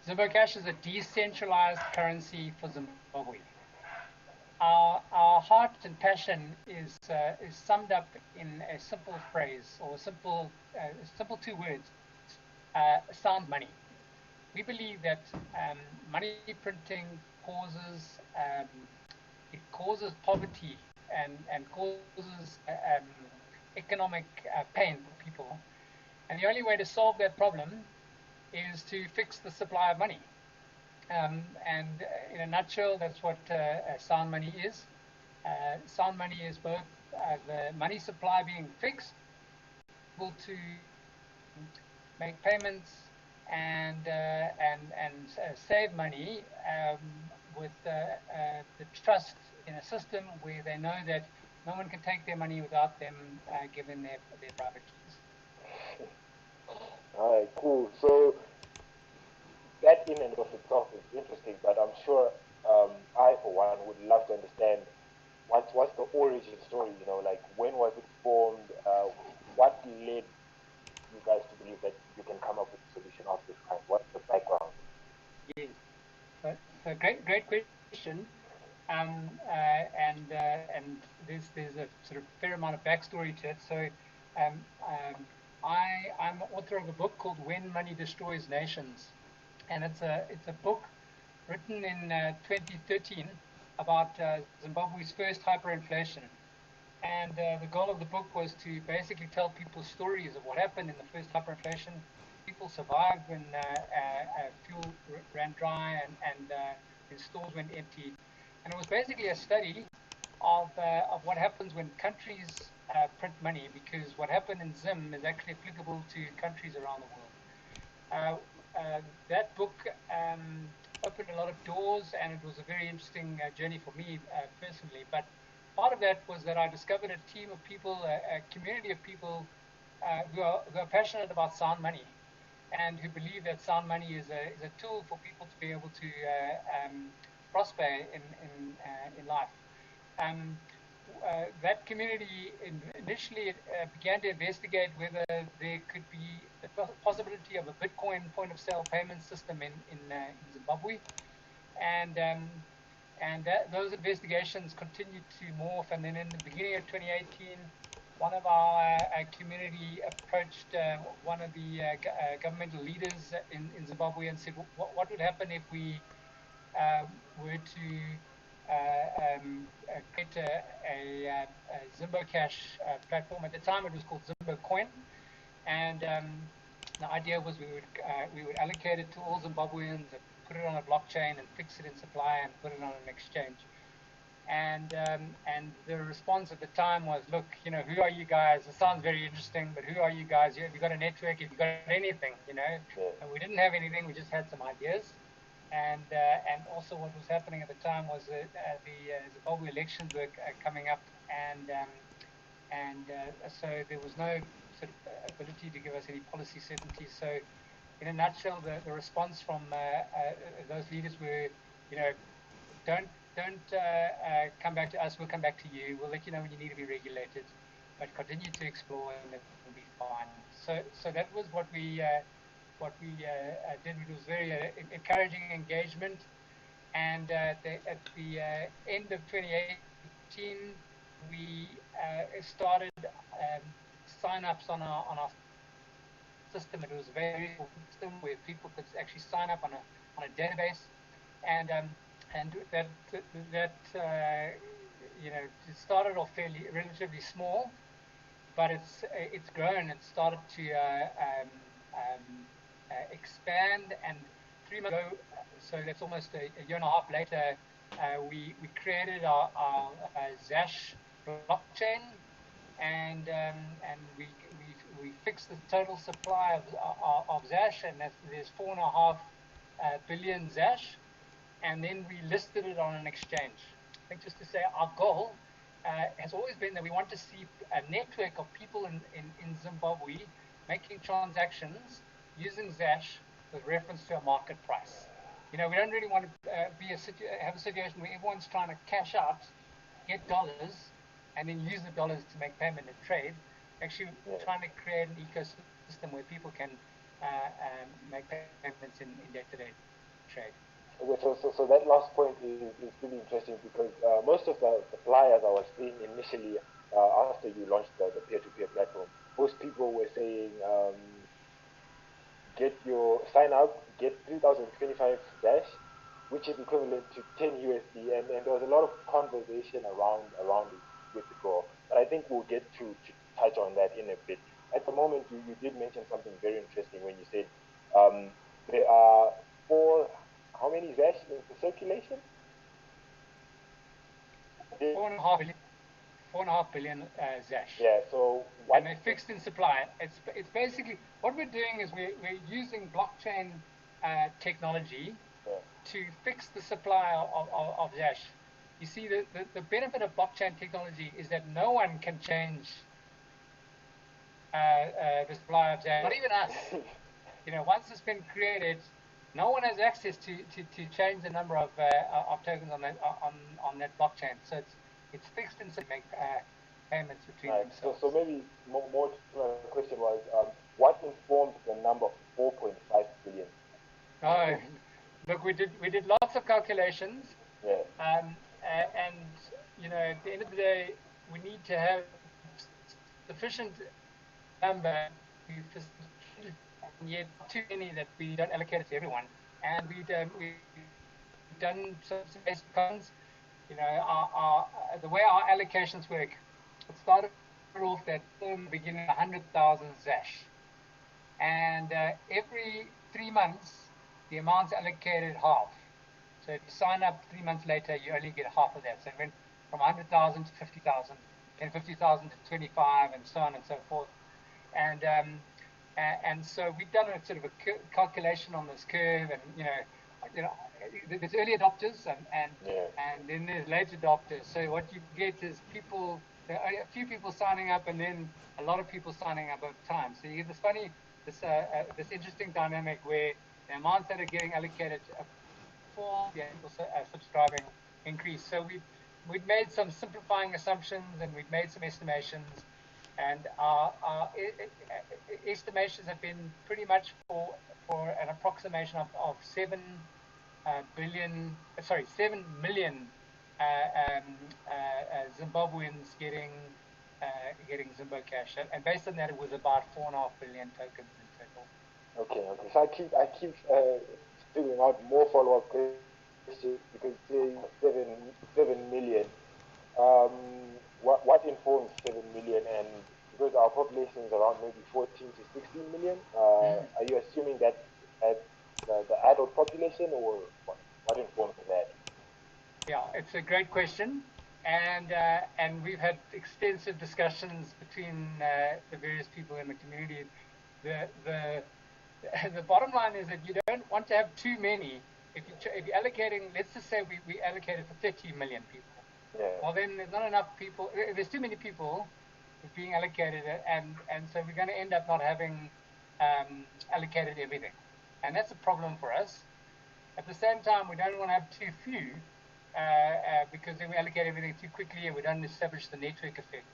ZimboCash is a decentralized currency for Zimbabwe. Our heart and passion is summed up in a simple phrase, or a simple 2 words: sound money. We believe that money printing causes poverty and causes economic pain for people, and the only way to solve that problem is to fix the supply of money. And in a nutshell, that's what sound money is. Sound money is both the money supply being fixed, able to make payments and save money with the trust in a system where they know that no one can take their money without them giving their private keys. All right, cool. So that in and of itself is interesting, but I'm sure I, for one, would love to understand what's the origin story. Like, when was it formed? What led you guys to believe that you can come up with a solution of this kind? What's the background? Yes, so great question. And there's a sort of fair amount of backstory to it. So I'm the author of a book called When Money Destroys Nations, and it's a book written in 2013 about Zimbabwe's first hyperinflation. And the goal of the book was to basically tell people stories of what happened in the first hyperinflation. People survived when fuel ran dry and stores went empty. And it was basically a study of what happens when countries print money, because what happened in Zim is actually applicable to countries around the world. That book opened a lot of doors, and it was a very interesting journey for me personally. But part of that was that I discovered a team of people, a community of people who are passionate about sound money, and who believe that sound money is a tool for people to be able to prosper in life. That community initially began to investigate whether there could be the possibility of a Bitcoin point of sale payment system in Zimbabwe, and those investigations continued to morph. And then in the beginning of 2018, one of our community approached one of the governmental leaders in Zimbabwe and said, what would happen if we were to create a ZimboCash platform. At the time, it was called ZimboCoin, and the idea was we would allocate it to all Zimbabweans, and put it on a blockchain, and fix it in supply, and put it on an exchange. And the response at the time was, look, who are you guys? It sounds very interesting, but who are you guys? Have you got a network? Have you got anything? And we didn't have anything. We just had some ideas. And also what was happening at the time was the Zimbabwe elections were coming up, and so there was no sort of ability to give us any policy certainty. So in a nutshell, the response from those leaders were, don't come back to us, we'll come back to you, we'll let you know when you need to be regulated, but continue to explore and it will be fine. So that was what we did. It was very encouraging engagement, and at the end of 2018, we started sign-ups on our system. It was a very simple system where people could actually sign up on a database, and that it started off relatively small, but it's grown and started to expand. And 3 months ago, so that's almost a year and a half later, we created our ZASH blockchain, and we fixed the total supply of ZASH, and there's 4.5 billion ZASH, and then we listed it on an exchange. I think just to say, our goal has always been that we want to see a network of people in Zimbabwe making transactions using ZASH with reference to a market price. We don't really want to have a situation where everyone's trying to cash out, get dollars, and then use the dollars to make payment and trade. Actually, we're trying to create an ecosystem where people can make payments in day to day. trade. Okay, so that last point is really interesting because most of the flyers I was seeing initially after you launched the peer-to-peer platform, most people were saying get your sign up, get 3025 dash, which is equivalent to 10 USD, and there was a lot of conversation around it with the draw. But I think we'll get to touch on that in a bit. At the moment, you did mention something very interesting when you said there are four, how many Zash in circulation? 4.5 billion. 4.5 billion Zash. Yeah, so what? And they're fixed in supply. It's basically what we're doing is we're using blockchain technology to fix the supply of Zash. You see, the benefit of blockchain technology is that no one can change the supply of Zash, not even us. Once it's been created, no one has access to change the number of tokens on that blockchain. So it's fixed and make payments between themselves. So maybe more to my question was, what informed the number 4.5 billion? Oh, look, we did lots of calculations. Yeah. And at the end of the day, we need to have sufficient number, yet too many that we don't allocate it to everyone. And we've done some basic plans. The way our allocations work, it started off that in the beginning 100,000 Zash, and every 3 months the amount's allocated half. So if you sign up 3 months later, you only get half of that. So it went from 100,000 to 50,000, then 50,000 to 25, and so on and so forth. And so we've done a sort of a calculation on this curve, and there's early adopters and then there's late adopters. So what you get is there are a few people signing up, and then a lot of people signing up over time. So you get this interesting dynamic where the amounts that are getting allocated for the people subscribing increase. So we've made some simplifying assumptions, and we've made some estimations, and our estimations have been pretty much for an approximation of 7 million Zimbabweans getting ZimboCash, and based on that, it was about 4.5 billion tokens in total. Okay. So I keep figuring out more follow-up questions because saying 7 million. What informs 7 million? And because our population is around maybe 14 to 16 million, are you assuming that as the adult population, or what informs that? Yeah, it's a great question, and we've had extensive discussions between the various people in the community. The bottom line is that you don't want to have too many. If you're allocating, let's just say we allocated for 30 million people. Yeah. Well, then there's not enough people. There's too many people being allocated, and so we're going to end up not having allocated everything, and that's a problem for us. At the same time, we don't want to have too few because then we allocate everything too quickly and we don't establish the network effect.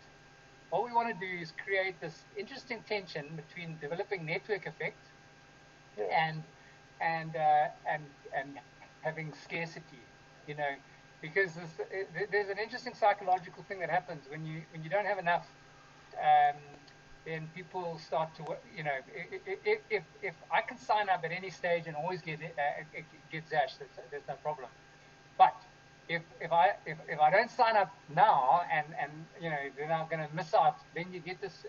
What we want to do is create this interesting tension between developing network effect and having scarcity, because there's an interesting psychological thing that happens when you don't have enough. Then people start to, if I can sign up at any stage and always get Zash, there's no problem. But if I don't sign up now and then I'm going to miss out, then you get this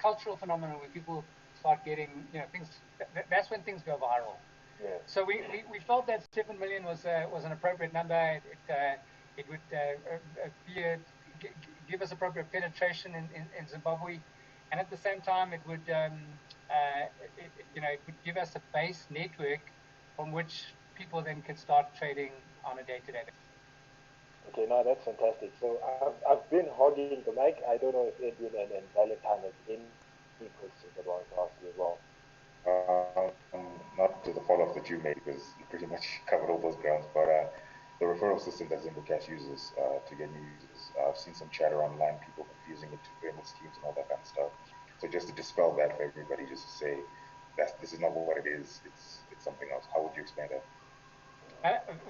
cultural phenomenon where people start getting things. That's when things go viral. Yeah. So we felt that 7 million was an appropriate number. It would give us appropriate penetration in Zimbabwe, and at the same time it would it would give us a base network from which people then can start trading on a day-to-day basis. Okay, now that's fantastic. So I've been hogging the mic. I don't know if Edwin and Valentine have any questions about to ask you as well. Not to the follow-up that you made, because you pretty much covered all those grounds, but the referral system that ZimboCash uses to get new users, I've seen some chatter online, people confusing it to pyramid schemes and all that kind of stuff. So just to dispel that for everybody, just to say that this is not what it is, it's something else. How would you explain that?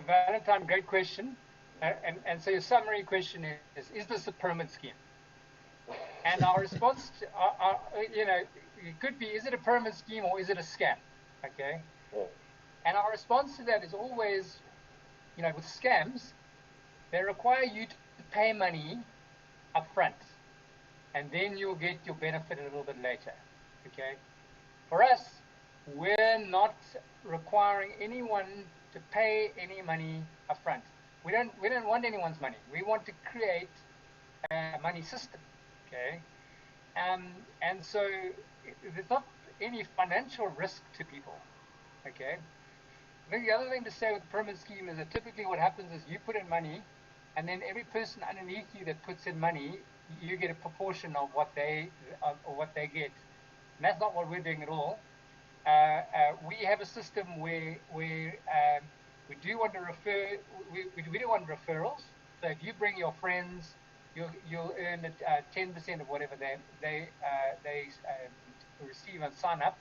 Valentine, great question. And so your summary question is this a pyramid scheme? And our response, it could be, is it a pyramid scheme or is it a scam? Okay. Yeah. And our response to that is always, with scams, they require you to pay money up front, and then you'll get your benefit a little bit later. Okay. For us, we're not requiring anyone to pay any money up front. We don't want anyone's money. We want to create a money system. Okay. And so there's not any financial risk to people. Okay. I think the other thing to say with the pyramid scheme is that typically what happens is you put in money, and then every person underneath you that puts in money, you get a proportion of what they get. And that's not what we're doing at all. We have a system where we do want to refer. We do want referrals. So if you bring your friends, you'll earn 10% of whatever they receive and sign up.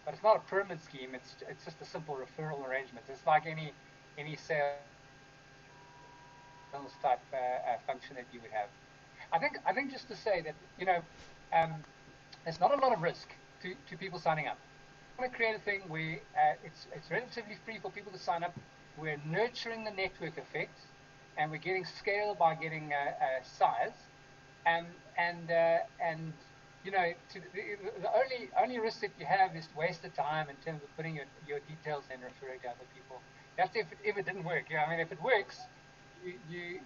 But it's not a pyramid scheme. It's just a simple referral arrangement. It's like any sales type function that you would have. I think just to say that there's not a lot of risk to people signing up. We want to create a thing where it's relatively free for people to sign up. We're nurturing the network effect, and we're getting scale by getting size, and the only risk that you have is waste of time in terms of putting your details and referring to other people. That's if it didn't work. If it works, you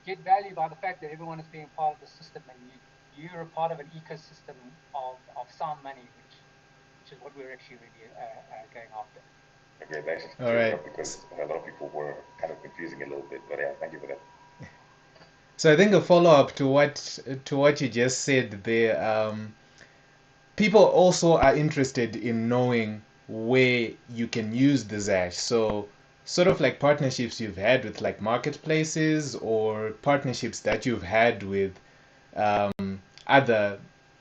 get value by the fact that everyone is being part of the system, and you're a part of an ecosystem of sound money, which is what we're actually really going after. Okay, that actually All right. because a lot of people were kind of confusing a little bit, but yeah, thank you for that. So I think a follow-up to what you just said there, people also are interested in knowing where you can use the Zash. So sort of like partnerships you've had with like marketplaces, or partnerships that you've had with other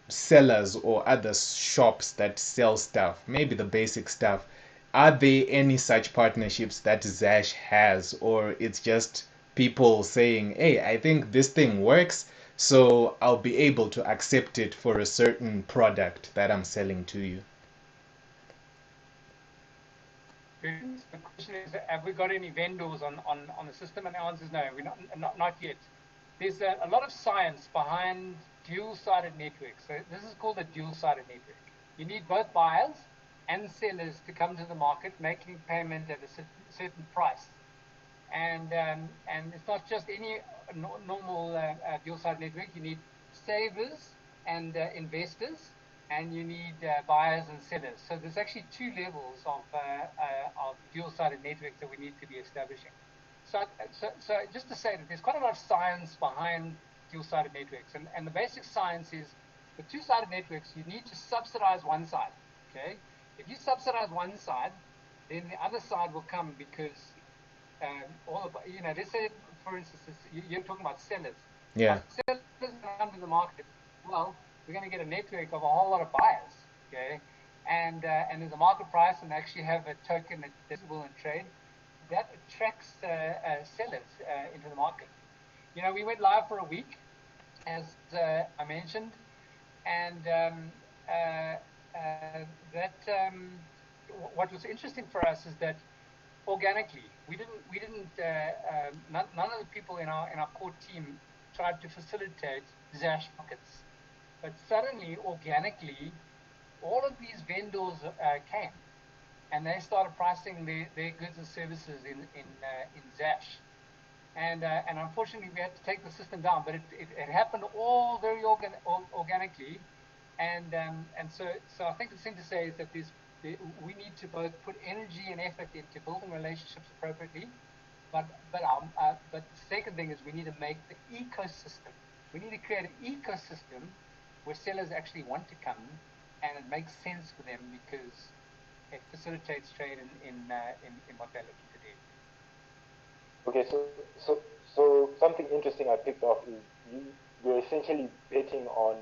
sellers or other shops that sell stuff, maybe the basic stuff. Are there any such partnerships that Zash has, or it's just people saying, hey, I think this thing works, so I'll be able to accept it for a certain product that I'm selling to you? The question is, have we got any vendors on the system? And the answer is no, we're not yet. There's a lot of science behind dual-sided networks. So this is called a dual-sided network. You need both buyers and sellers to come to the market, making payment at a certain price. And it's not just any normal dual-sided network. You need savers and investors, and you need buyers and sellers. So there's actually two levels of dual-sided networks that we need to be establishing. So just to say that there's quite a lot of science behind dual-sided networks, and the basic science is with two-sided networks, you need to subsidize one side. Okay, if you subsidize one side, then the other side will come because let's say, for instance, you're talking about sellers. Yeah. Sellers come to the market. Well, we're going to get a network of a whole lot of buyers. Okay, and there's a market price, and they actually have a token that's visible in trade. That attracts sellers into the market. We went live for a week, as I mentioned, and what was interesting for us is that organically, none of the people in our core team tried to facilitate Zash markets, but suddenly, organically, all of these vendors came. And they started pricing their goods and services in Zash, and unfortunately we had to take the system down. But it happened all very organically, and so I think the thing to say is that we need to both put energy and effort into building relationships appropriately, but the second thing is we need to make the ecosystem. We need to create an ecosystem where sellers actually want to come, and it makes sense for them because it facilitates trade in what they're looking to do. Okay, so something interesting I picked up is you're essentially betting on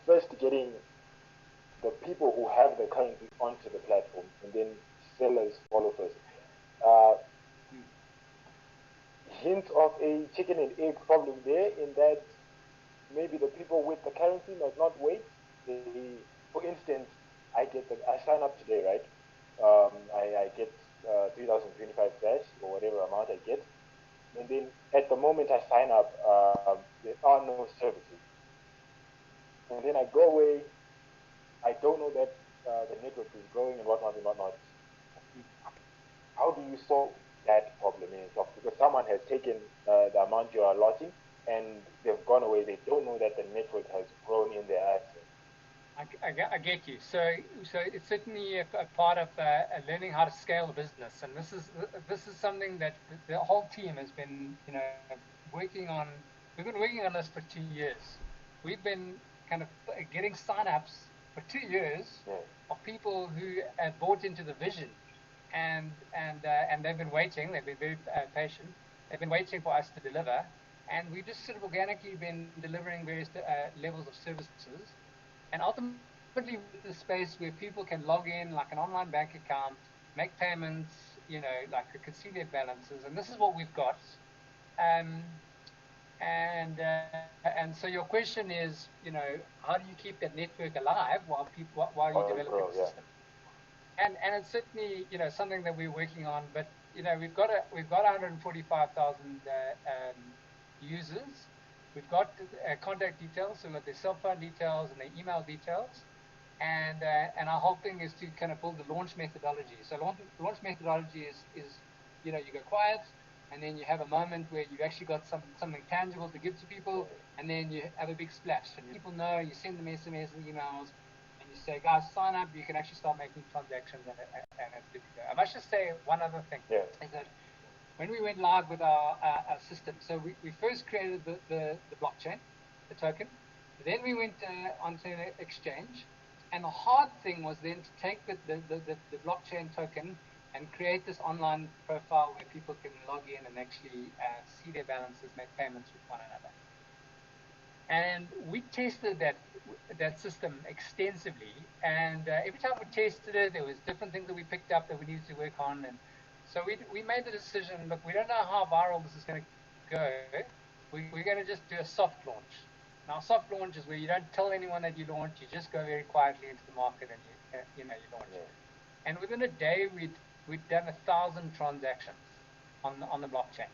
first getting the people who have the currency onto the platform, and then sellers follow first. uh, hints of a chicken and egg problem there, in that maybe the people with the currency might not wait. For instance, I sign up today, right? I get 3,025 Zash or whatever amount I get, and then at the moment I sign up, there are no services, and then I go away. I don't know that the network is growing and whatnot and whatnot. How do you solve that problem in itself? Because someone has taken the amount you are allotting and they've gone away. They don't know that the network has grown in their absence. I get you. So it's certainly a part of learning how to scale a business, and this is something that the whole team has been, working on. We've been working on this for 2 years. We've been kind of getting sign-ups for 2 years of people who have bought into the vision, and they've been waiting. They've been very patient. They've been waiting for us to deliver, and we've just sort of organically been delivering various levels of services. And ultimately, with the space where people can log in like an online bank account, make payments, like they can see their balances, and this is what we've got. Um, and so your question is, how do you keep that network alive while you're developing the system? And it's certainly something that we're working on. But we've got 145,000 users. We've got contact details, so we've got their cell phone details and their email details, and our whole thing is to kind of build the launch methodology. So launch methodology is you go quiet, and then you have a moment where you've actually got something tangible to give to people, and then you have a big splash, and people know. You send them SMS and emails, and you say, guys, sign up. You can actually start making transactions, and it's good to go. I must just say one other thing. Is that when we went live with our system, so we first created the blockchain, the token. Then we went onto an exchange. And the hard thing was then to take the blockchain token and create this online profile where people can log in and actually see their balances, make payments with one another. And we tested that system extensively. And every time we tested it, there was different things that we picked up that we needed to work on. And so we made the decision, look, we don't know how viral this is going to go. We're going to just do a soft launch. Now, soft launch is where you don't tell anyone that you launch. You just go very quietly into the market and you launch. And within a day, we'd done 1,000 transactions on the blockchain.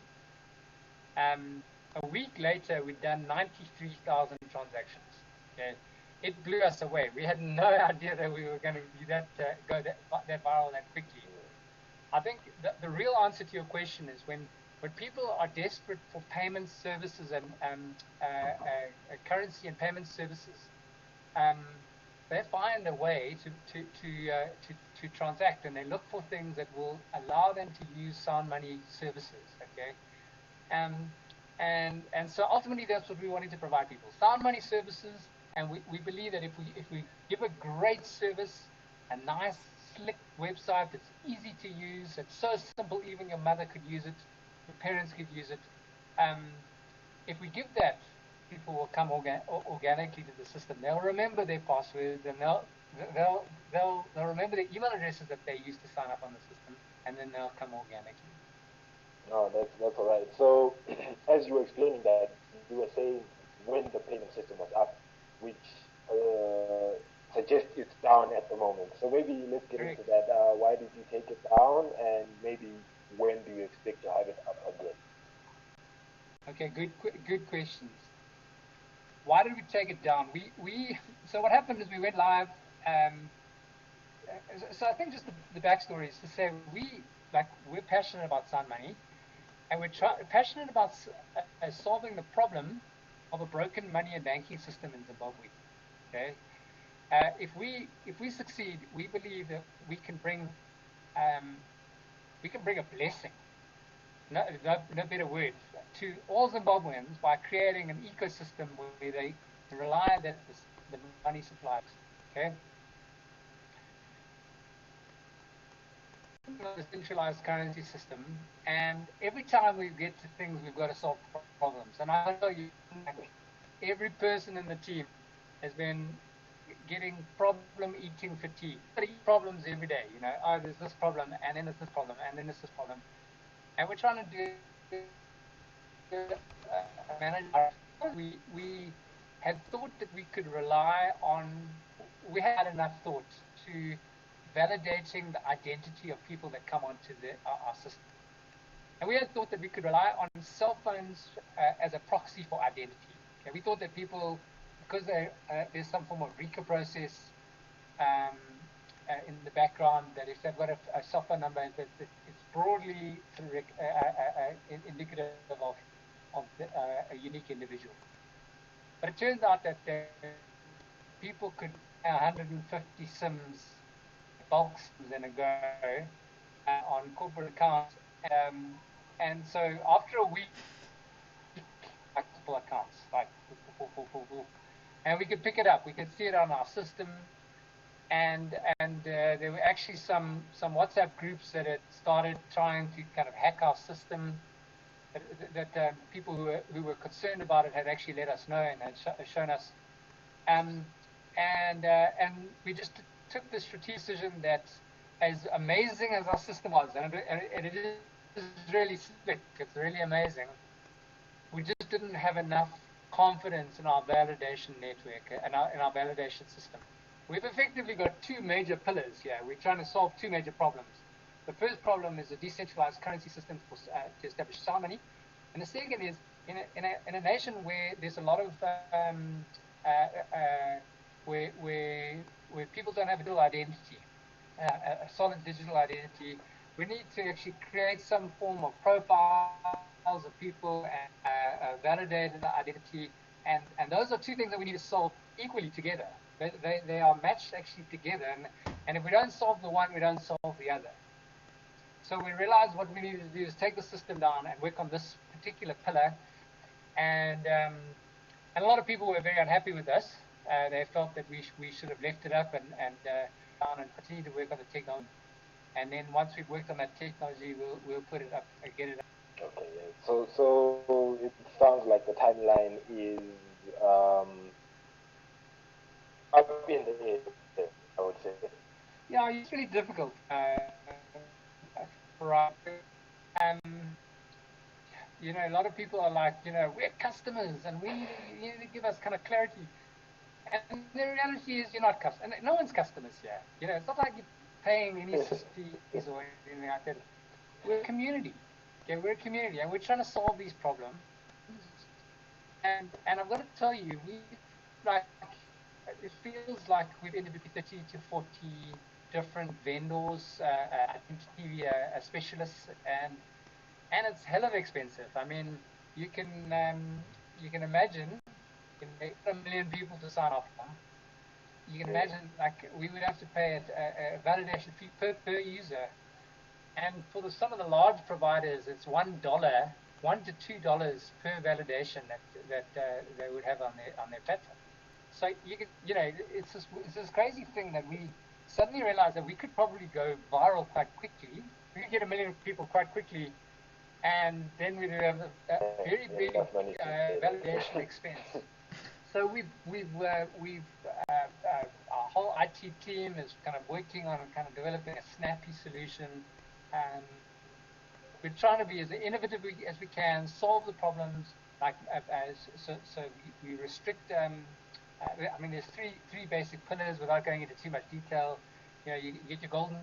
A week later, we'd done 93,000 transactions. Okay, it blew us away. We had no idea that we were going to do go that viral that quickly. I think the real answer to your question is when people are desperate for payment services and currency and payment services, they find a way to transact, and they look for things that will allow them to use sound money services. Okay, and so ultimately that's what we wanted to provide people: sound money services. And we believe that if we give a great service, a nice slick website that's easy to use, it's so simple even your mother could use it, your parents could use it. If we give that, people will come organically to the system. They'll remember their passwords, and they'll remember the email addresses that they used to sign up on the system, and then they'll come organically. No, that's all right. So as you were explaining that, you were saying when the payment system was up, which suggests it's down at the moment. So maybe let's get into that. Why did you take it down, and maybe when do you expect to have it up again? Okay, good questions. Why did we take it down? So what happened is we went live. So I think just the backstory is to say we're passionate about sound money, and we're passionate about solving the problem of a broken money and banking system in Zimbabwe. Okay, if we succeed, we believe that we can bring a blessing, no better word, to all Zimbabweans by creating an ecosystem where they rely that the money supplies. Okay, a centralized currency system, and every time we get to things, we've got to solve problems. And I know every person in the team has been getting problem eating fatigue. I eat problems every day, you know. Oh, there's this problem, and then there's this problem, and then there's this problem, and we're trying to do manage. We had thought that we could rely on. We had enough thought to validating the identity of people that come onto our system. And we had thought that we could rely on cell phones as a proxy for identity. Okay? We thought that people, because there's some form of RECA process in the background, that if they've got a cell phone number, that it's broadly indicative of a unique individual. But it turns out that people could 150 SIMs, bulk SIMs in a go on corporate accounts. And so after a week, multiple accounts, like, and we could pick it up. We could see it on our system. And there were actually some WhatsApp groups that had started trying to kind of hack our system. That people who were concerned about it had actually let us know and had shown us. And we just took the strategic decision that, as amazing as our system was, and it is really slick, it's really amazing, we just didn't have enough confidence in our validation network and in our validation system. We've effectively got two major pillars here. We're trying to solve two major problems. The first problem is a decentralized currency system to establish sound money, and the second is in a nation where there's a lot of where people don't have a digital identity, a solid digital identity. We need to actually create some form of profiles of people and validate the identity, and those are two things that we need to solve equally together. They are matched actually together, and if we don't solve the one, we don't solve the other. So we realized what we needed to do is take the system down and work on this particular pillar, and a lot of people were very unhappy with us. They felt that we should have left it up and down and continue to work on the technology. And then once we've worked on that technology, we'll put it up and get it up. Okay, yeah. So it sounds like the timeline is up in the air, I would say. Yeah, it's really difficult for us. You know, a lot of people are like, you know, we're customers and you need to give us kind of clarity. And the reality is you're not customers. And no one's customers here. You know, it's not like you're paying any fees or anything like that. We're a community. Okay, we're a community, and we're trying to solve these problems. And I'm going to tell you, it feels like we've ended with 30 to 40 different vendors, identity specialists, and it's hell of expensive. I mean, you can imagine, you know, 1 million people to sign off on. You can imagine, like, we would have to pay a validation fee per user. And for some of the large providers, it's $1 to $2 per validation that they would have on their platform. So you know, it's this crazy thing that we suddenly realized that we could probably go viral quite quickly. We could get 1 million people quite quickly, and then we'd have a very big validation expense. So our whole IT team is kind of working on kind of developing a snappy solution. We're trying to be as innovative as we can, solve the problems. Like so we restrict. I mean, there's three basic pillars. Without going into too much detail, you know, you get your golden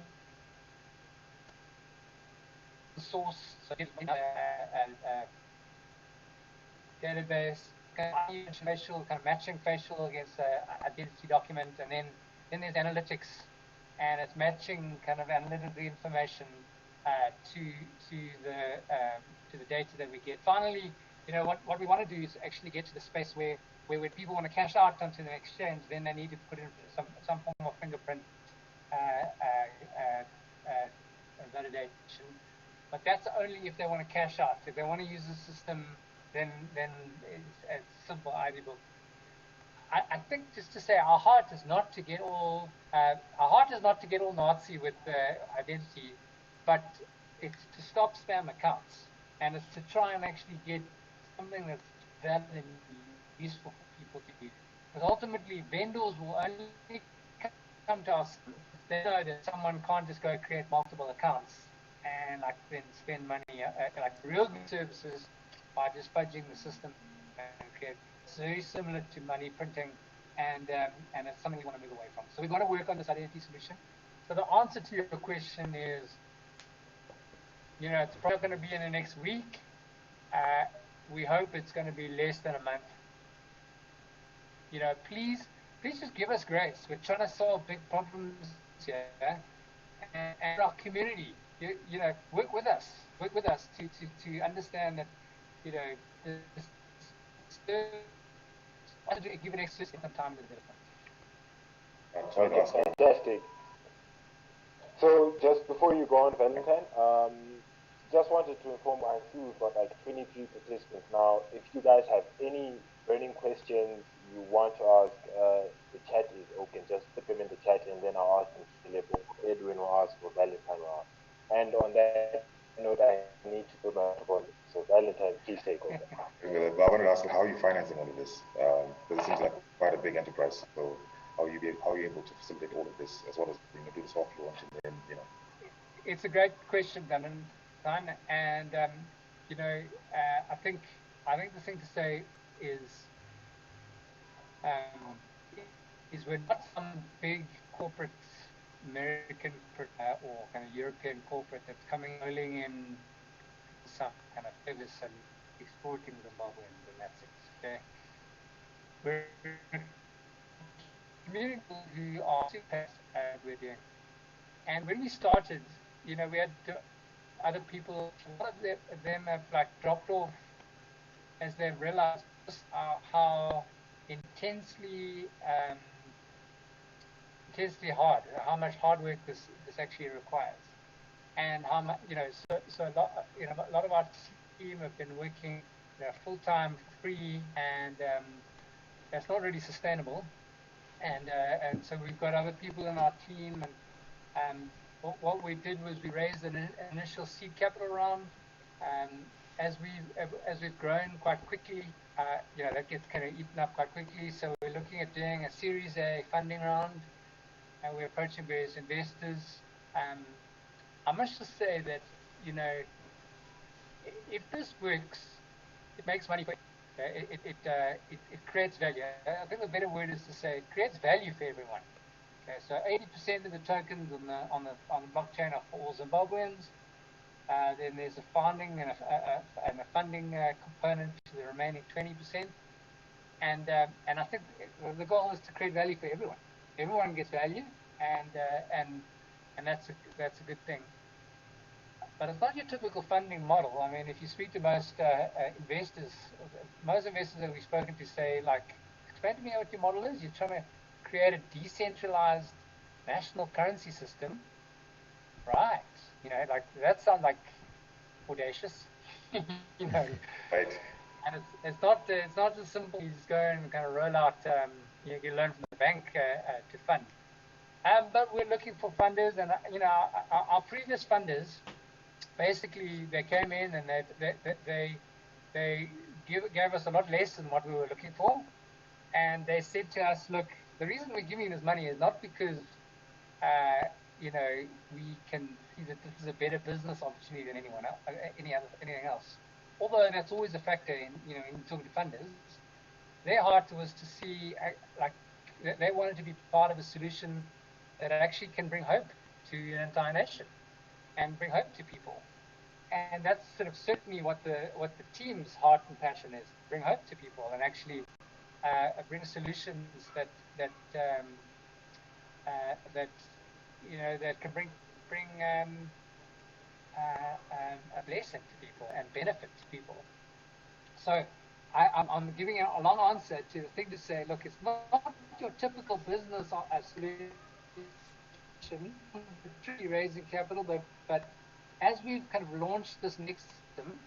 source, so database, facial, kind of matching facial against identity document, and then there's analytics, and it's matching kind of analytical information to the data that we get. Finally, you know, what we want to do is actually get to the space where when people want to cash out onto the exchange, then they need to put in some form of fingerprint validation. But that's only if they want to cash out. If they want to use the system, then it's simple ID-able. I think just to say our heart is not to get all Nazi with identity, but it's to stop spam accounts, and it's to try and actually get something that's valid and useful for people to use. Because ultimately, vendors will only come to us if they know that someone can't just go create multiple accounts and like then spend money. Like real good services by just fudging the system and create. It's very similar to money printing, and it's something we want to move away from. So we've got to work on this identity solution. So the answer to your question is, it's probably going to be in the next week. We hope it's going to be less than a month. Please just give us grace. We're trying to solve big problems here, and our community, work with us to understand that, give an extra time to development. Okay, fantastic. So just before you go on, Valentine, just wanted to inform, I see we've got like 23 participants now. If you guys have any burning questions you want to ask, the chat is open. Just put them in the chat and then I'll ask them to Philip, or Edwin will ask, or Valentine will ask. And on that note, I need to put my phone. So Valentine, please take over. I wanted to ask you, how are you financing all of this? Because it seems like quite a big enterprise. So how are you able to facilitate all of this, as well as do the soft launch and then It's a great question, Duncan. And I think the thing to say is we're not some big corporate American or kind of European corporate that's rolling in some kind of service and exporting Zimbabweans, and that's it. Okay, we're community who are super at we're doing. And when we started, we had other people. A lot of them have like dropped off as they realized how intensely hard, how much hard work this actually requires, and how much so a lot of our team have been working full time for free, and that's not really sustainable, and so we've got other people in our team, and what we did was we raised an initial seed capital round. As we've grown quite quickly, that gets kind of eaten up quite quickly. So we're looking at doing a Series A funding round, and we're approaching various investors. I must just say that if this works, it makes money for it creates value. I think the better word is to say it creates value for everyone. Okay, so 80% of the tokens on the blockchain are for all Zimbabweans. Then there's a funding and a funding component to the remaining 20%. And I think the goal is to create value for everyone. Everyone gets value, and that's a good thing. But it's not your typical funding model. I mean, if you speak to most investors that we've spoken to say, like, explain to me what your model is. You're trying to create a decentralized national currency system, right? Like that sounds like audacious, Right. And it's not as simple. You just go and kind of roll out. You learn from the bank to fund. But we're looking for funders, and our previous funders, basically they came in and they gave us a lot less than what we were looking for, and they said to us, look, the reason we're giving you this money is not because we can see that this is a better business opportunity than anything else. Although that's always a factor in talking to funders. Their heart was to see they wanted to be part of a solution that actually can bring hope to an entire nation and bring hope to people. And that's sort of certainly what the team's heart and passion is: bring hope to people and actually bring solutions that can bring a blessing to people and benefit to people. So I'm giving a long answer to the thing to say, look, it's not your typical business solution, truly raising capital, but as we've kind of launched this next system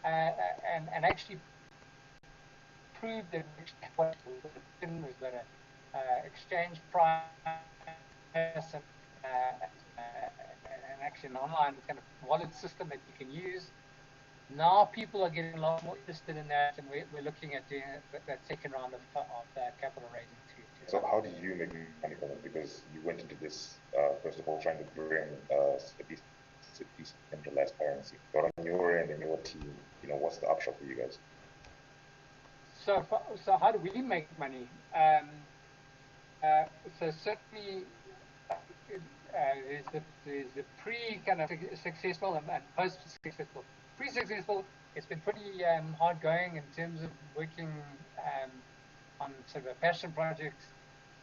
and actually proved that we've got an exchange price and actually an online kind of wallet system that you can use. Now people are getting a lot more interested in that, and we're looking at doing that second round of capital raising to So how did you make money from it? Because you went into this, first of all, trying to bring a decentralized currency. But on your end and your team, what's the upshot for you guys? So how do we make money? So certainly there's the pre kind of successful and post successful. Pre successful, it's been pretty hard going in terms of working on sort of a passion project.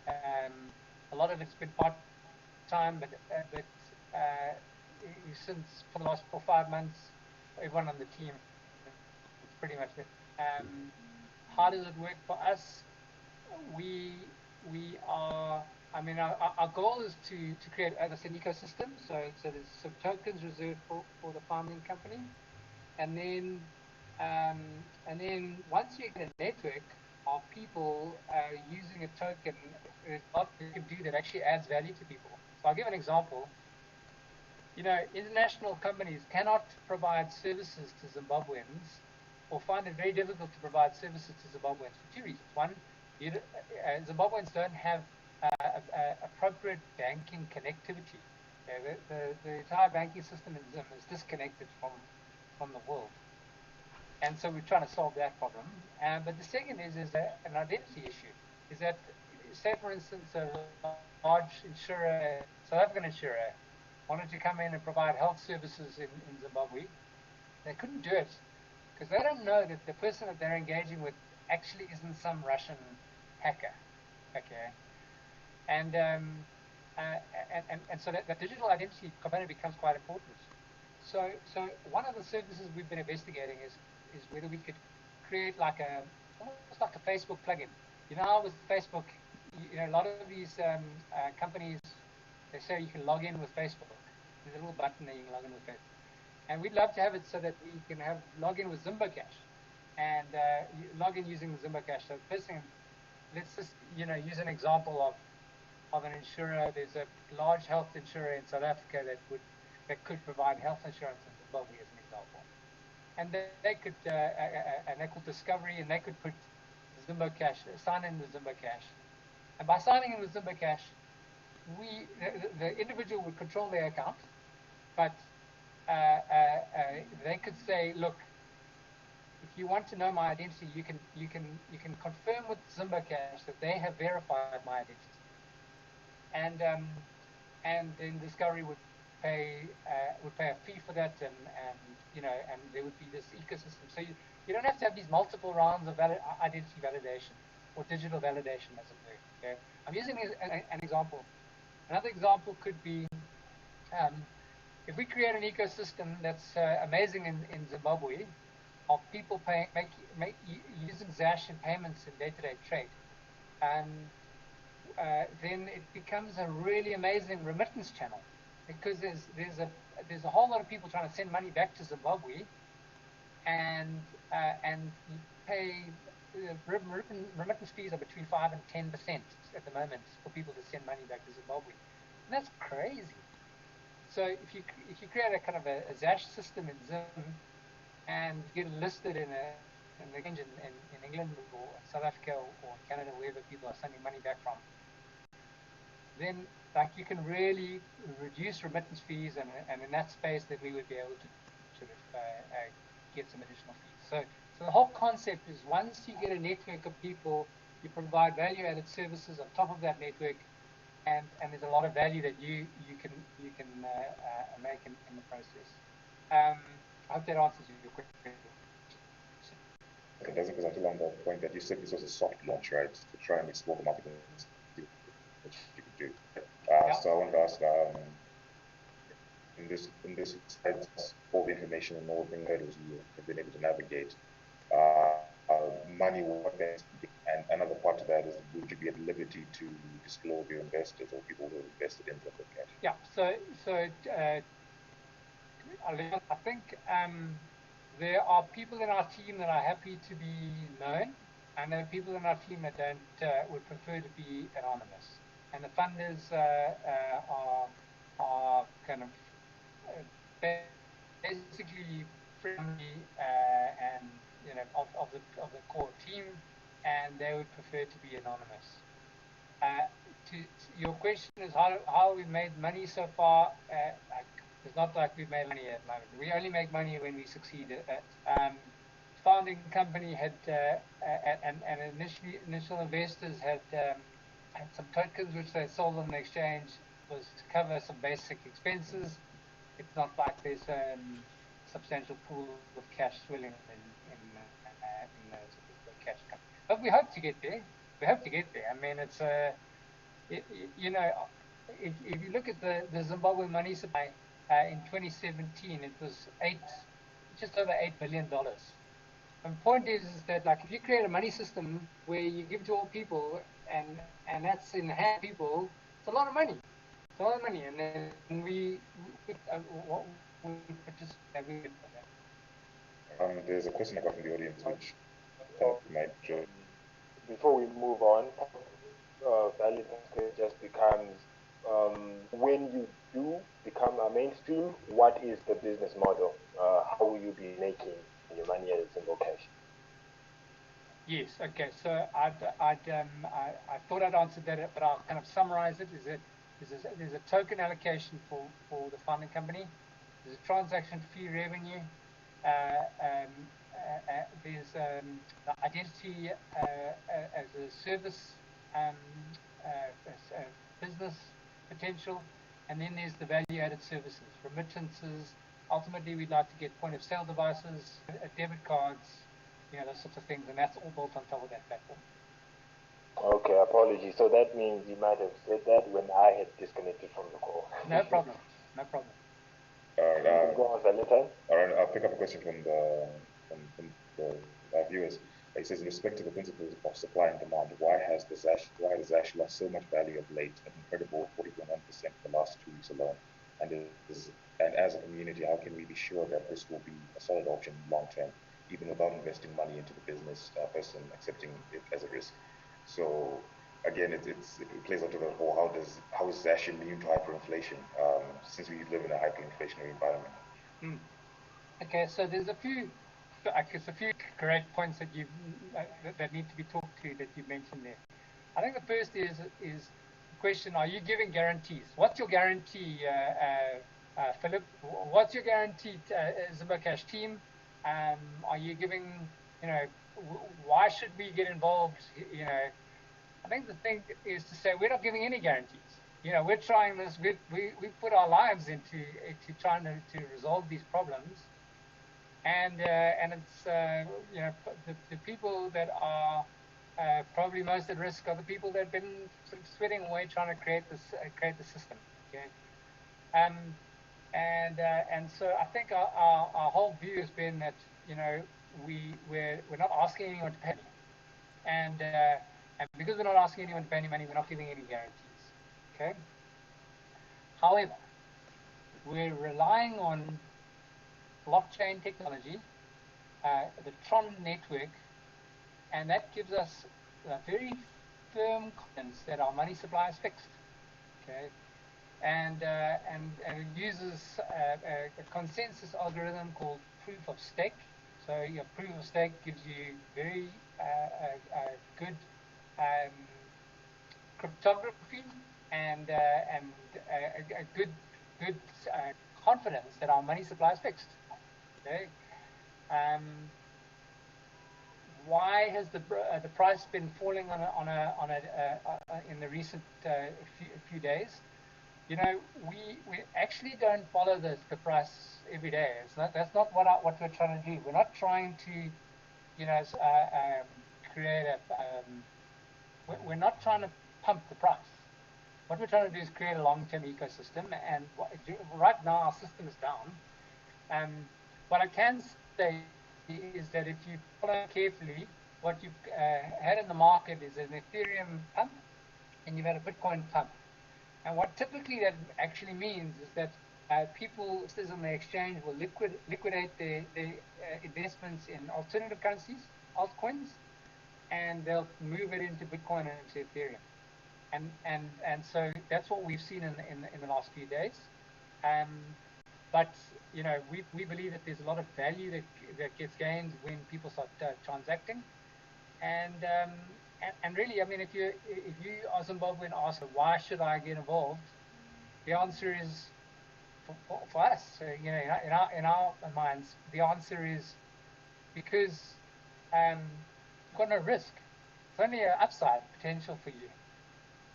A lot of it's been part time, but since for the last 4 or 5 months, everyone on the team, it's pretty much it. How does it work for us? We are. I mean, our goal is to create, as I said, an ecosystem. So there's some tokens reserved for the farming company, and then once you get a network of people using a token, there's a lot you can do that actually adds value to people. So I'll give an example. International companies cannot provide services to Zimbabweans, or find it very difficult to provide services to Zimbabweans for two reasons. One, Zimbabweans don't have appropriate banking connectivity. The entire banking system in Zim is disconnected from the world. And so we're trying to solve that problem. But the second is an identity issue. Is that, say for instance, a large insurer, South African insurer, wanted to come in and provide health services in Zimbabwe. They couldn't do it because they don't know that the person that they're engaging with actually isn't some Russian hacker. Okay. And so that digital identity component becomes quite important. So one of the services we've been investigating is whether we could create almost like a Facebook plugin. With Facebook, a lot of these companies, they say you can log in with Facebook. There's a little button that you can log in with Facebook. And we'd love to have it so that we can log in with ZimboCash and log in using the ZimboCash. So first thing, let's just use an example of an insurer. There's a large health insurer in South Africa that could provide health insurance in Zimbabwe as an example. And they could and they called Discovery, and they could put ZimboCash, sign in with ZimboCash. And by signing in with ZimboCash, the individual would control their account, but they could say, look, if you want to know my identity, you can confirm with ZimboCash that they have verified my identity, and then Discovery would pay a fee for that, and there would be this ecosystem. So you don't have to have these multiple rounds of identity validation or digital validation, as it were. Okay? I'm using an example. Another example could be if we create an ecosystem that's amazing in Zimbabwe of people using Zash in payments in day-to-day trade, then it becomes a really amazing remittance channel, because there's a whole lot of people trying to send money back to Zimbabwe, and you pay remittance fees are between 5 and 10% at the moment for people to send money back to Zimbabwe, and that's crazy. So if you create a kind of a Zash system in Zim and get it listed in the exchange in England or South Africa or Canada, wherever people are sending money back from, then you can really reduce remittance fees, and in that space, then we would be able to sort of get some additional fees. So the whole concept is, once you get a network of people, you provide value-added services on top of that network, and there's a lot of value that you can make in the process. I hope that answers your question. It doesn't, because I'm still on the point that you said this was a soft launch, right? To try and explore the market and see what you could do. So I want to ask, in this besides all the information and all the hurdles you have been able to navigate, money, and another part of that is, would you be at liberty to disclose your investors or people who have invested in ZimboCash? Yeah. So I think there are people in our team that are happy to be known, and there are people in our team that would prefer to be anonymous. And the funders are kind of basically family and of the core team, and they would prefer to be anonymous. Your question is how we made money so far. It's not like we've made money at the moment. We only make money when we succeed. Founding company had and initial investors had some tokens which they sold on the exchange, was to cover some basic expenses. It's not like there's substantial pool of cash swilling in the cash company. But we hope to get there. I mean, it's if you look at the Zimbabwe money supply in 2017, it was just over $8 billion. And the point is that, like, if you create a money system where you give to all people and that's in the hand of people, it's a lot of money. And then we participate. There's a question I got from the audience which might join. Before we move on, Valentine's just becomes when you do become a mainstream, what is the business model? How will you be making your money at ZimboCash? Yes. Okay. So I thought I'd answered that, but I'll kind of summarize it. There's a token allocation for the funding company. There's a transaction fee revenue. There's the identity as a service business potential, and then there's the value-added services, remittances. Ultimately, we'd like to get point-of-sale devices, debit cards, those sorts of things, and that's all built on top of that platform. Okay, apologies. So that means you might have said that when I had disconnected from the call. No problem. All right. Go on, Valentine. All right. I'll pick up a question from our viewers. He says, in respect to the principles of supply and demand, why has the ZASH lost so much value of late? An incredible 40.1% for the last 2 weeks alone. And as a community, how can we be sure that this will be a solid option long term, even without investing money into the business person accepting it as a risk? So again, it plays out to the whole how is ZASH immune to hyperinflation since we live in a hyperinflationary environment? Okay, so there's a few great points that that need to be talked to that you mentioned there. I think the first is the question: are you giving guarantees? What's your guarantee, Philip? What's your guarantee, ZimboCash team? Are you giving? Why should we get involved? I think the thing is to say we're not giving any guarantees. We're trying this. We put our lives into trying to resolve these problems. And it's the people that are probably most at risk are the people that have been sort of sweating away trying to create the system. Okay, and so I think our whole view has been that we're not asking anyone to pay money, and because we're not asking anyone to pay any money, we're not giving any guarantees. Okay. However, we're relying on blockchain technology, the Tron network, and that gives us a very firm confidence that our money supply is fixed. Okay, and it uses a consensus algorithm called proof of stake. So your proof of stake gives you very good cryptography and a good confidence that our money supply is fixed. Okay. Why has the price been falling in the recent few days? We actually don't follow the price every day. That's not what we're trying to do. We're not trying to create we're not trying to pump the price. What we're trying to do is create a long-term ecosystem, and right now our system is down. What I can say is that if you follow carefully, what you've had in the market is an Ethereum pump, and you've had a Bitcoin pump. And what typically that actually means is that people on the exchange will liquidate their investments in alternative currencies, altcoins, and they'll move it into Bitcoin and into Ethereum. And so that's what we've seen in the last few days. but we believe that there's a lot of value that gets gained when people start transacting, and really, I mean, if you are Zimbabwean, ask why should I get involved, the answer is for us, in our minds, the answer is because you've got no risk. It's only an upside potential for you,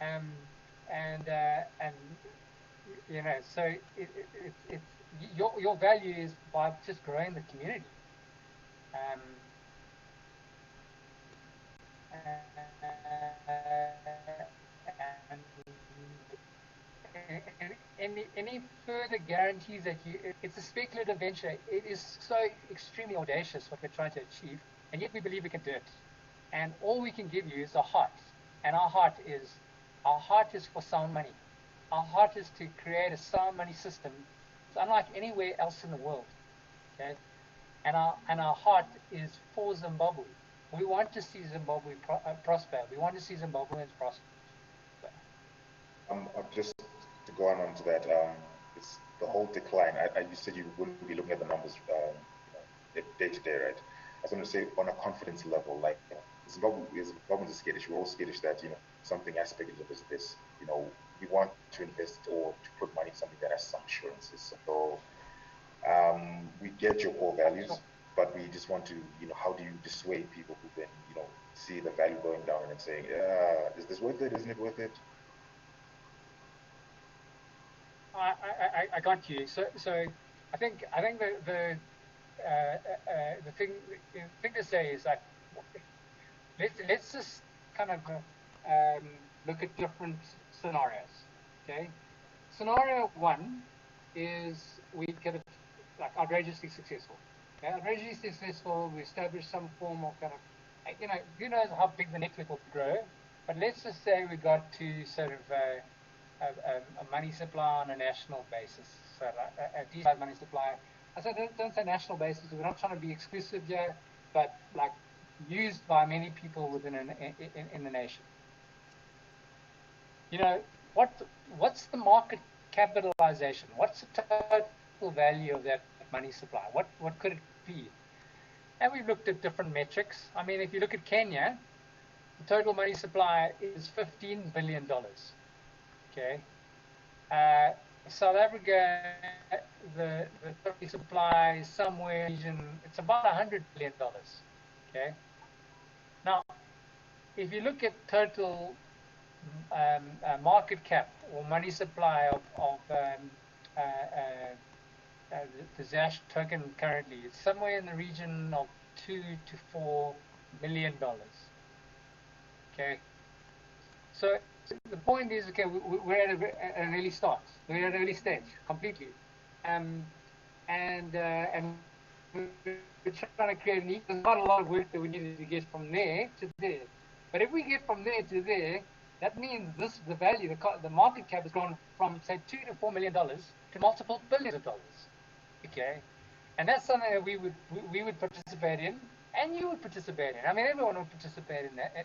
and so it's your value is by just growing the community. Um, and any further guarantees that it's a speculative venture. It is so extremely audacious what we're trying to achieve, and yet we believe we can do it. And all we can give you is a heart, and our heart is for sound money. Our heart is to create a sound money system. It's unlike anywhere else in the world. Okay, and our heart is for Zimbabwe. We want to see Zimbabwe prosper. We want to see Zimbabweans prosper. Just to go on to that, it's the whole decline. You said you wouldn't be looking at the numbers, day to day, right? I was going to say on a confidence level, like Zimbabweans are skittish. We're all skittish that something as speculative as this, we want to invest or to put money in something that has some assurances. So we get your core values, but we just want to, how do you dissuade people who then, see the value going down and saying, is this worth it? Isn't it worth it? I got you. So I think the thing to say is that let's just kind of look at different scenarios. Okay, scenario one is we get it like outrageously successful. Okay? Outrageously successful. We establish some form of kind of who knows how big the network will grow, but let's just say we got to sort of a money supply on a national basis. So a decent money supply. I said don't say national basis. We're not trying to be exclusive here, but like used by many people within in the nation. What's the market capitalization? What's the total value of that money supply? What could it be? And we've looked at different metrics. I mean, if you look at Kenya, the total money supply is $15 billion. Okay. South Africa, the total supply is somewhere in the region, it's about $100 billion. Okay. Now, if you look at total market cap or money supply of the ZASH token currently, it's somewhere in the region of $2 to $4 million. Okay. So the point is, okay, we're at an early start. We're at an early stage, completely, and we're trying to create there's not a lot of work that we need to get from there to there. But if we get from there to there, that means the value, the market cap has gone from say $2 to $4 million to multiple billions of dollars. Okay, and that's something that we would participate in. And you would participate in. I mean, everyone would participate in that.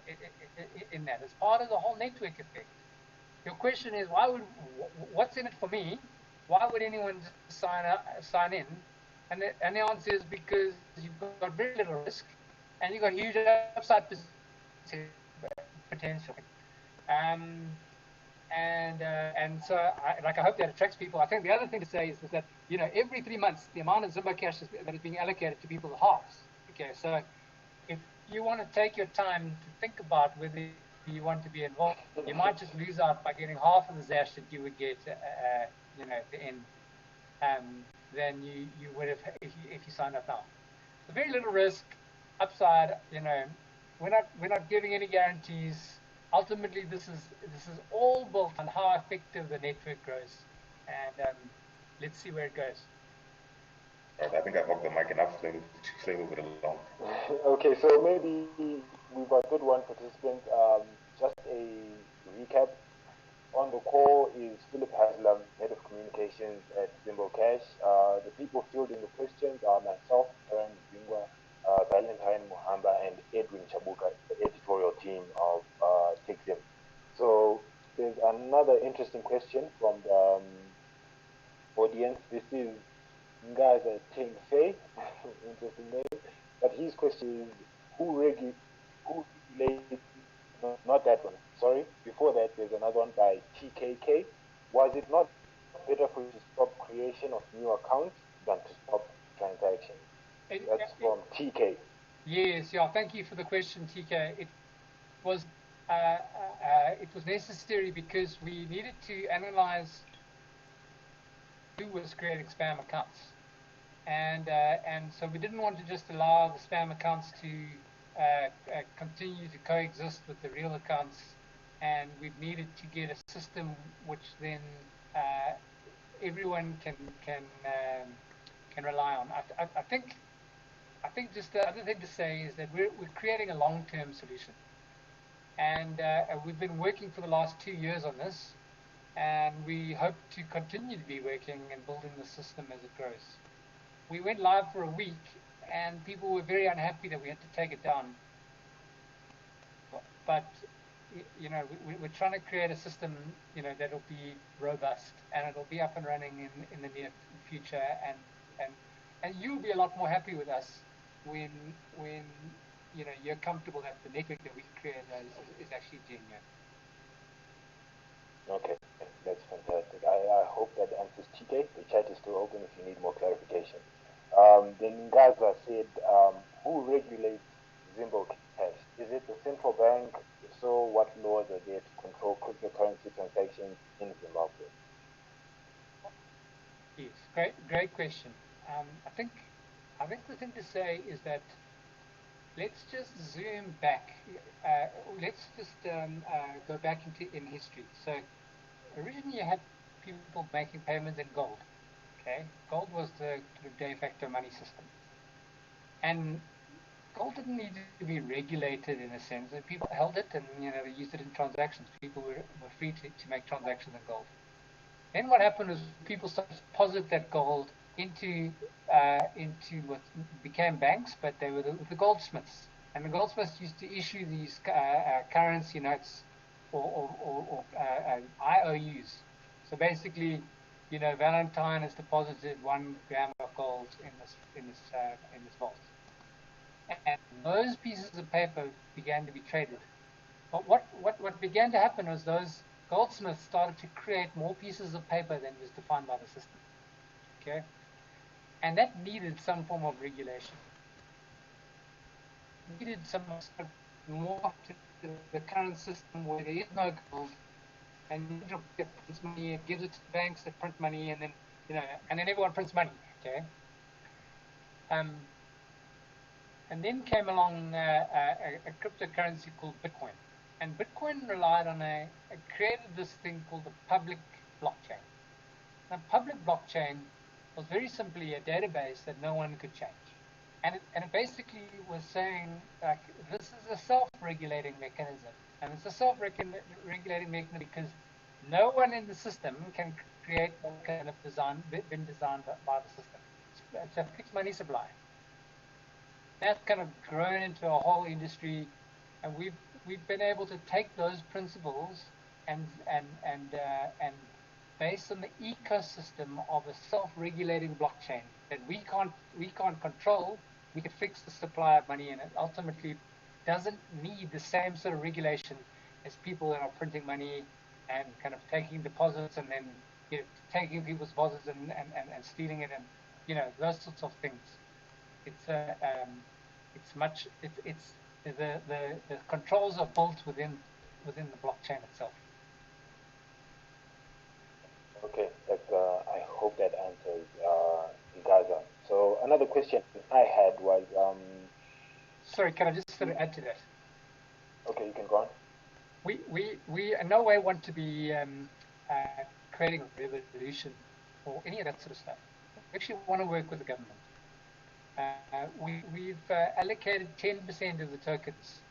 In that, as part of the whole network effect. Your question is, what's in it for me? Why would anyone sign in? And the answer is because you've got very little risk, and you've got huge upside potential. And so I hope that attracts people. I think the other thing to say is that every 3 months the amount of ZimboCash that is being allocated to people halves. Okay, so if you want to take your time to think about whether you want to be involved, you might just lose out by getting half of the ZASH that you would get, at the end, than you would have if you signed up now. So very little risk, upside. We're not giving any guarantees. Ultimately, this is all built on how effective the network grows, and let's see where it goes. I think I hogged the mic enough. Let me move it along. Okay, so maybe we've got good one participant. Just a recap. On the call is Philip Haslam, Head of Communications at ZimboCash. The people fielding the questions are myself, Aaron Bingwa, Valentine Muhamba, and Edwin Chabuka, the editorial team of TechZim. So there's another interesting question from the audience. This is Ngaza Ting Fei, interesting name. But his question is, who regulates, no, not that one, sorry. Before that, there's another one by TKK. Was it not better for you to stop creation of new accounts than to stop transactions? It, That's from TK. yes, yeah. Thank you for the question, TK. Was it was necessary because we needed to analyze who was creating spam accounts, and so we didn't want to just allow the spam accounts to continue to coexist with the real accounts, and we needed to get a system which then everyone can rely on. I think just the other thing to say is that we're creating a long-term solution, and we've been working for the last 2 years on this, and we hope to continue to be working and building the system as it grows. We went live for a week, and people were very unhappy that we had to take it down. But you know, we're trying to create a system, you know, that'll be robust and it'll be up and running in the near future, and you'll be a lot more happy with us when you know you're comfortable that the network that we create is actually genuine. Okay, that's fantastic. I hope that answers TK. The chat is still open if you need more clarification. Then Gaza said, who regulates ZimboCash? Is it the central bank? If so, what laws are there to control cryptocurrency transactions in Zimbabwe? Yes, great question. I think the thing to say is that let's just zoom back. Let's just go back in history. So originally you had people making payments in gold. Okay, gold was the de facto money system, and gold didn't need to be regulated in a sense. People held it, and you know they used it in transactions. People were free to make transactions in gold. Then what happened was people started to deposit that gold into what became banks, but they were the goldsmiths, and the goldsmiths used to issue these currency notes or IOUs. So basically, you know, Valentine has deposited 1 gram of gold in this vault, and those pieces of paper began to be traded. But what began to happen was those goldsmiths started to create more pieces of paper than was defined by the system. Okay, and that needed some form of regulation. Needed some more to the current system where there is no gold, and it prints money, it gives it to the banks that print money, and then you know, and then everyone prints money. Okay, and then came along a cryptocurrency called Bitcoin, and Bitcoin relied on created this thing called the public blockchain. Now, public blockchain was very simply a database that no one could change. And it basically was saying, like, this is a self-regulating mechanism. And it's a self-regulating mechanism because no one in the system can create what kind of been designed by the system. It's a fixed money supply. That's kind of grown into a whole industry, and we've been able to take those principles and based on the ecosystem of a self-regulating blockchain that we can't control, we can fix the supply of money, and it ultimately doesn't need the same sort of regulation as people that are printing money and kind of taking deposits and then you know, taking people's deposits and stealing it, and you know those sorts of things. It's much it's the controls are built within the blockchain itself. Okay, I hope that answers Gaza. So another question I had was, sorry, can I just sort of add to that? Okay, you can go on. We in no way want to be creating a revolution or any of that sort of stuff. We actually want to work with the government. We've allocated 10% of the tokens.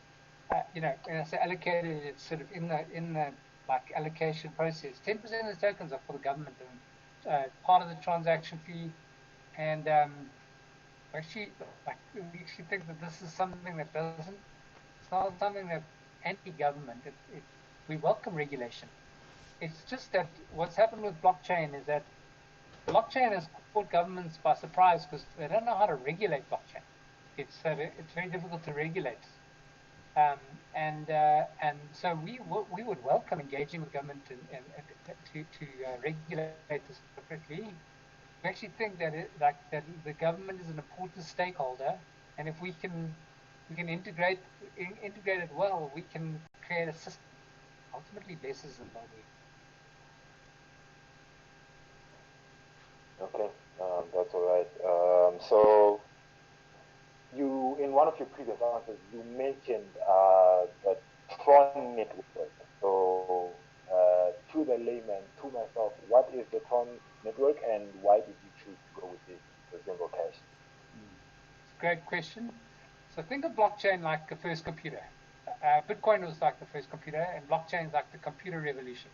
You know, when I say allocated, it's sort of in the like allocation process. 10% of the tokens are for the government, and part of the transaction fee. And actually, like, we actually think that this is something that doesn't. It's not something that anti-government. We welcome regulation. It's just that what's happened with blockchain is that blockchain has caught governments by surprise because they don't know how to regulate blockchain. It's very difficult to regulate. Um, and so we would welcome engaging with government to regulate this appropriately. We actually think that that the government is an important stakeholder, and if we can integrate it well, we can create a system ultimately blesses Zimbabwe. Okay, that's all right. So you, in one of your previous answers, you mentioned the Tron network. So to the layman, to myself, what is the Tron network, and why did you choose to go with this, the ZimboCash? It's a great question. So think of blockchain like the first computer. Bitcoin was like the first computer, and blockchain is like the computer revolution.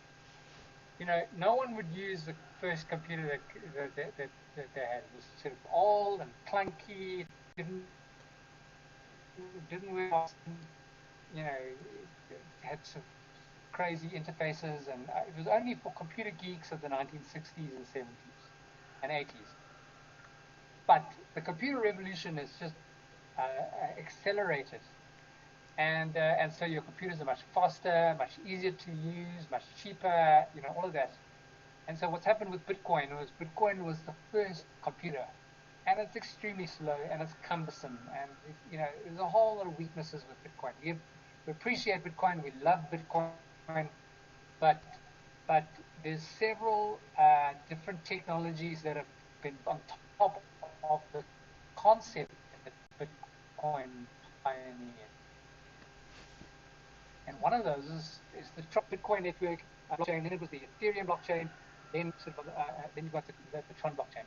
You know, no one would use the first computer that they had. It was sort of old and clunky. Didn't work. You know, it had some crazy interfaces, and it was only for computer geeks of the 1960s and 70s and 80s. But the computer revolution is just accelerated, and so your computers are much faster, much easier to use, much cheaper, you know, all of that. And so what's happened with Bitcoin was the first computer, and it's extremely slow and it's cumbersome, and you know, there's a whole lot of weaknesses with Bitcoin. We appreciate Bitcoin, we love Bitcoin, but there's several different technologies that have been on top of the concept that Bitcoin pioneered. And one of those is the Bitcoin network blockchain. Then it was the Ethereum blockchain. Then then you got the Tron blockchain.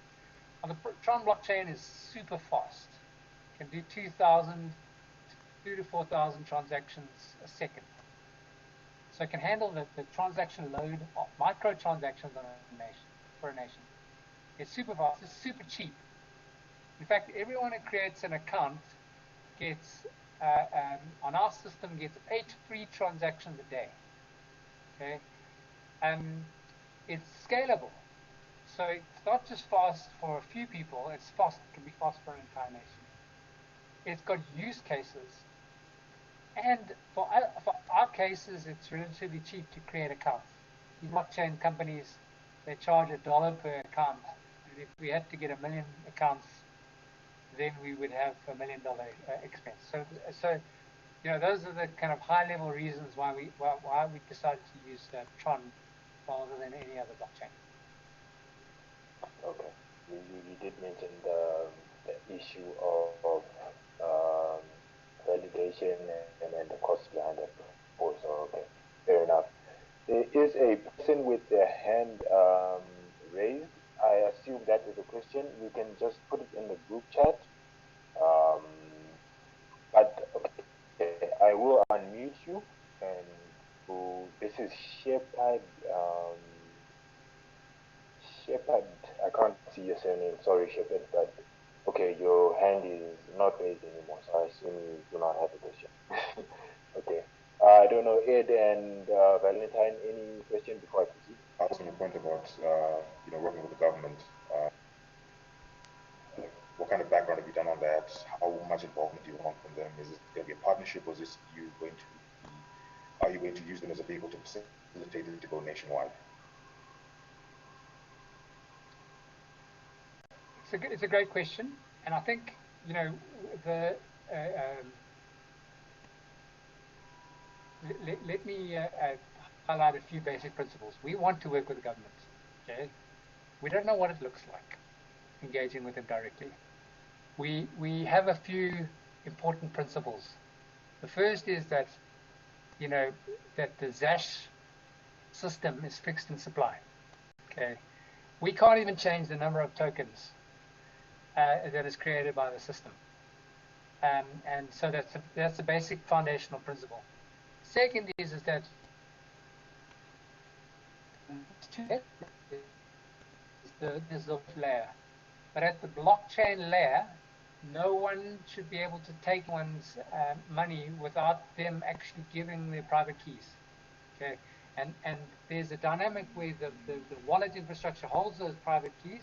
And the Tron blockchain is super fast. Can do 2,000 to 4,000 transactions a second. So it can handle the transaction load of microtransactions on a nation for a nation. It's super fast. It's super cheap. In fact, everyone who creates an account gets on our system gets 8 free transactions a day. Okay, it's scalable, so it's not just fast for a few people. It can be fast for an entire nation. It's got use cases, and for our cases, it's relatively cheap to create accounts. The blockchain companies, they charge $1 per account, and if we had to get 1 million accounts, then we would have $1 million expense. So you know, those are the kind of high-level reasons why we decided to use Tron rather than any other blockchain. Okay, you did mention the issue of um, validation and the cost behind it. Also, okay, fair enough. There is a person with their hand raised. I assume that is a question. You can just put it in the group chat. Um, but okay, I will unmute you. And so this is Shepard. Shepard, I can't see your surname. Sorry, Shepard, but okay, your hand is not raised anymore, so I assume you do not have a question. Okay. I don't know, Ed and Valentine, any question before I proceed? I was on your point about working with the government. Like, what kind of background have you done on that? How much involvement do you want from them? Is it going to be a partnership, or is this are you going to use them as a vehicle to facilitate it to go nationwide? It's a great question, and I think, you know, let me highlight a few basic principles. We want to work with the government. Okay, we don't know what it looks like engaging with them directly. We have a few important principles. The first is that, you know, that the ZASH system is fixed in supply. Okay, we can't even change the number of tokens that is created by the system, and so that's a basic foundational principle. Second is that there's the layer, but at the blockchain layer, no one should be able to take one's money without them actually giving their private keys. Okay, and there's a dynamic where the wallet infrastructure holds those private keys,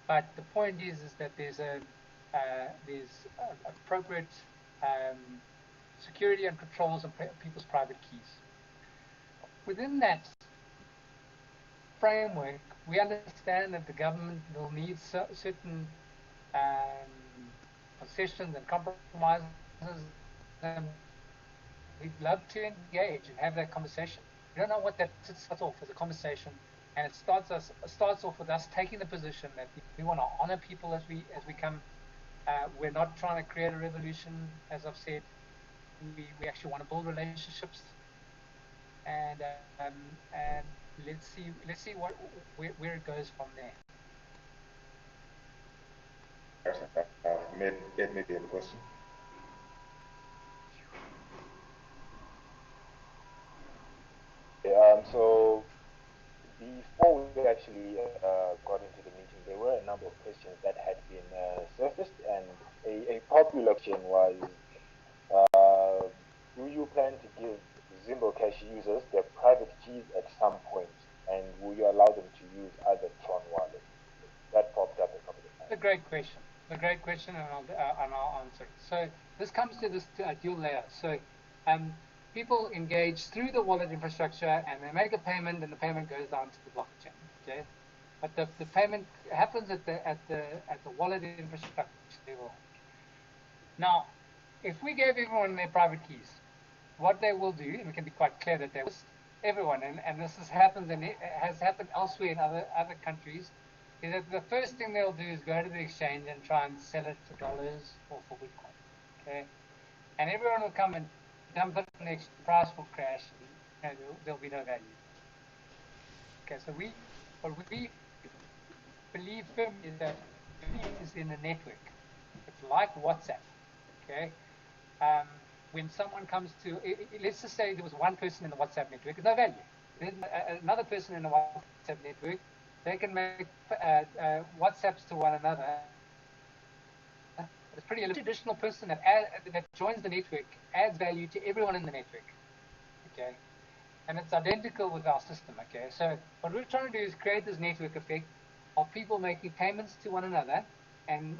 But the point is that there's appropriate security and controls on people's private keys. Within that framework, we understand that the government will need certain concessions and compromises, and we'd love to engage and have that conversation. We don't know what that starts off as a conversation, and it starts off with us taking the position that we want to honor people as we come. We're not trying to create a revolution, as I've said. We actually want to build relationships, and let's see where it goes from there. Maybe have a question. So before we actually got into the meeting, there were a number of questions that had been surfaced, and a popular question was, do you plan to give ZimboCash users their private keys at some point, and will you allow them to use other Tron wallets? That popped up a couple of times. It's a great question. It's a great question, and I'll answer it. So this comes to this dual layer. So people engage through the wallet infrastructure, and they make a payment, and the payment goes down to the blockchain. Okay, but the payment happens at the wallet infrastructure level. Now, if we gave everyone their private keys, what they will do, and we can be quite clear that they will, everyone, and this has happened and it has happened elsewhere in other countries, is that the first thing they'll do is go to the exchange and try and sell it for dollars or for Bitcoin. Okay, and everyone will come and dump it, and the price will crash, and there'll be no value. Okay, so what we believe firmly is that it is in a network. It's like WhatsApp. Okay, when someone comes to, let's just say there was one person in the WhatsApp network, no value. Then another person in the WhatsApp network, they can make WhatsApps to one another. It's pretty additional person that joins the network, adds value to everyone in the network. Okay, and it's identical with our system. Okay, so what we're trying to do is create this network effect of people making payments to one another and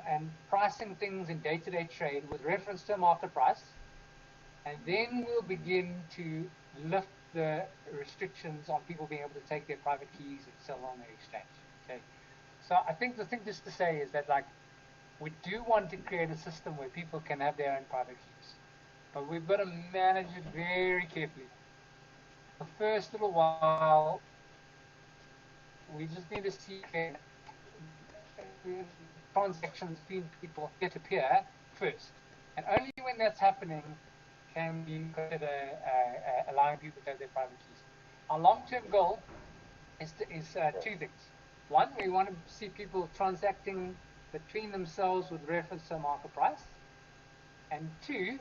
pricing things in day-to-day trade with reference to a market price, and then we'll begin to lift the restrictions on people being able to take their private keys and sell on the exchange. Okay, so I think the thing just to say is that, like, we do want to create a system where people can have their own private keys, but we've got to manage it very carefully. The first little while, we just need to see transactions between people peer-to-peer first, and only when that's happening can we consider allowing people to have their private keys. Our long-term goal is two things. One, we want to see people transacting between themselves with reference to a market price. And two,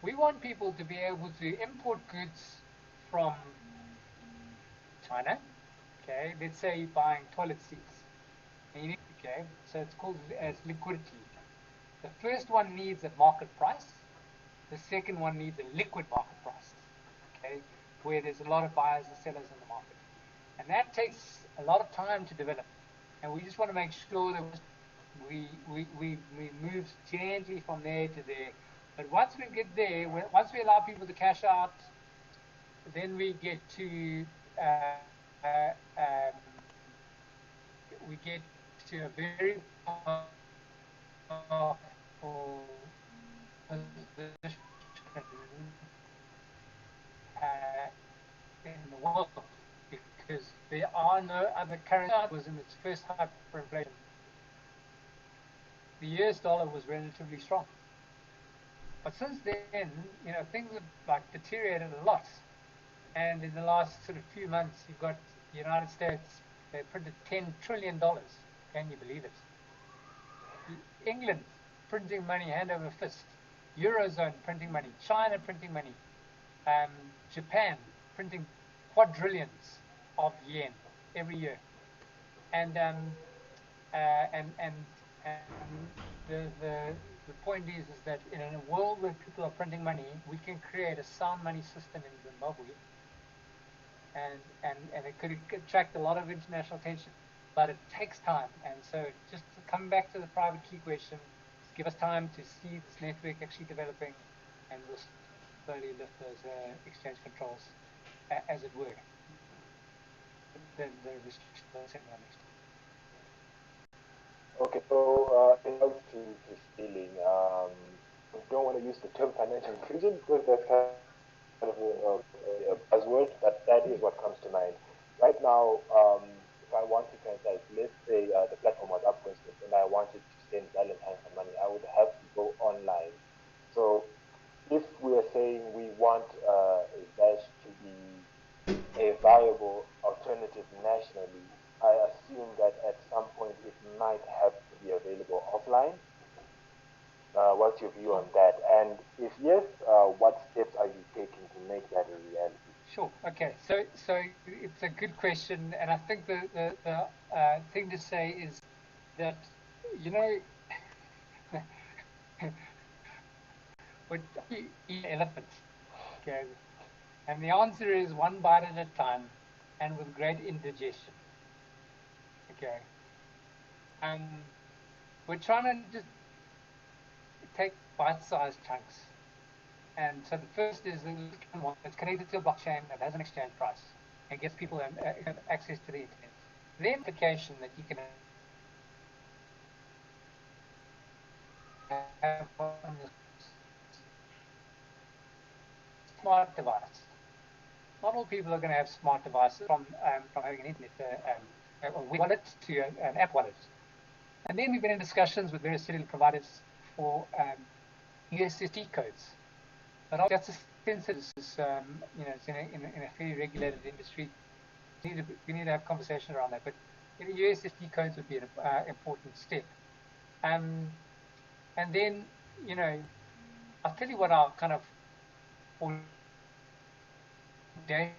we want people to be able to import goods from China. Okay, let's say you're buying toilet seats. Okay, so it's called as liquidity. The first one needs a market price. The second one needs a liquid market price. Okay, where there's a lot of buyers and sellers in the market, and that takes a lot of time to develop. And we just want to make sure that we move gently from there to there. But once we get there, once we allow people to cash out, then we get to a very powerful position in the world, because there are no other currency. Was in its first hyperinflation. The US dollar was relatively strong, but since then, things have like deteriorated a lot. And in the last sort of few months, you've got the United States. They printed $10 trillion. Can you believe it? England printing money hand over fist. Eurozone printing money. China printing money. Japan printing quadrillions of yen every year. And the point is that in a world where people are printing money, we can create a sound money system in Zimbabwe, and it could attract a lot of international attention. but it takes time. And so just coming back to the private key question, just give us time to see this network actually developing, and we'll slowly lift those exchange controls, as it were. The restrictions are set on next. Okay, so in regards to stealing, we don't want to use the term financial inclusion because that's kind of a buzzword, but that is what comes to mind. Right now, if I want to transact, let's say the platform was up, for instance, and I wanted to send Valentine's money, I would have to go online. So if we are saying we want Dash to be a viable alternative nationally, I assume that at some point it might have to be available offline. What's your view on that? And if yes, what steps are you taking to make that a reality? Sure. Okay. So it's a good question, and I think the thing to say is that, you know, when you eat elephants, okay, and the answer is one bite at a time, and with great indigestion. Okay. We're trying to just take bite-sized chunks. And so the first is it's connected to a blockchain that has an exchange price and gets people access to the internet. The implication that you can have on your smart device. Not all people are going to have smart devices from having an internet, a wallet to an app wallet. And then we've been in discussions with various cellular providers for USSD codes. But that's a sensitive, you know, it's in a fairly regulated industry. We need to have conversation around that. But USSD codes would be an important step. And then, you know, I'll tell you what our kind of audacious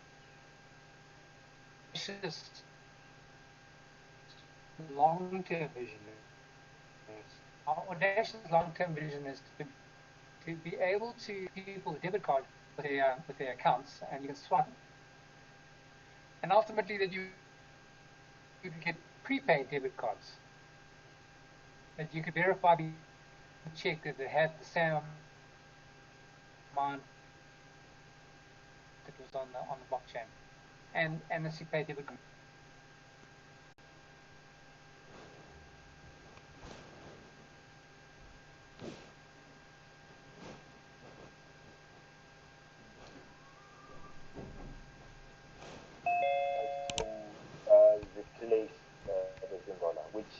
long-term vision is. Our audacious long-term vision is to be able to give people a debit card with their accounts, and you can swipe them. And ultimately that you can get prepaid debit cards, that you could verify the check that it had the same amount that was on the blockchain, and the prepaid debit card. Replace the Zimba, which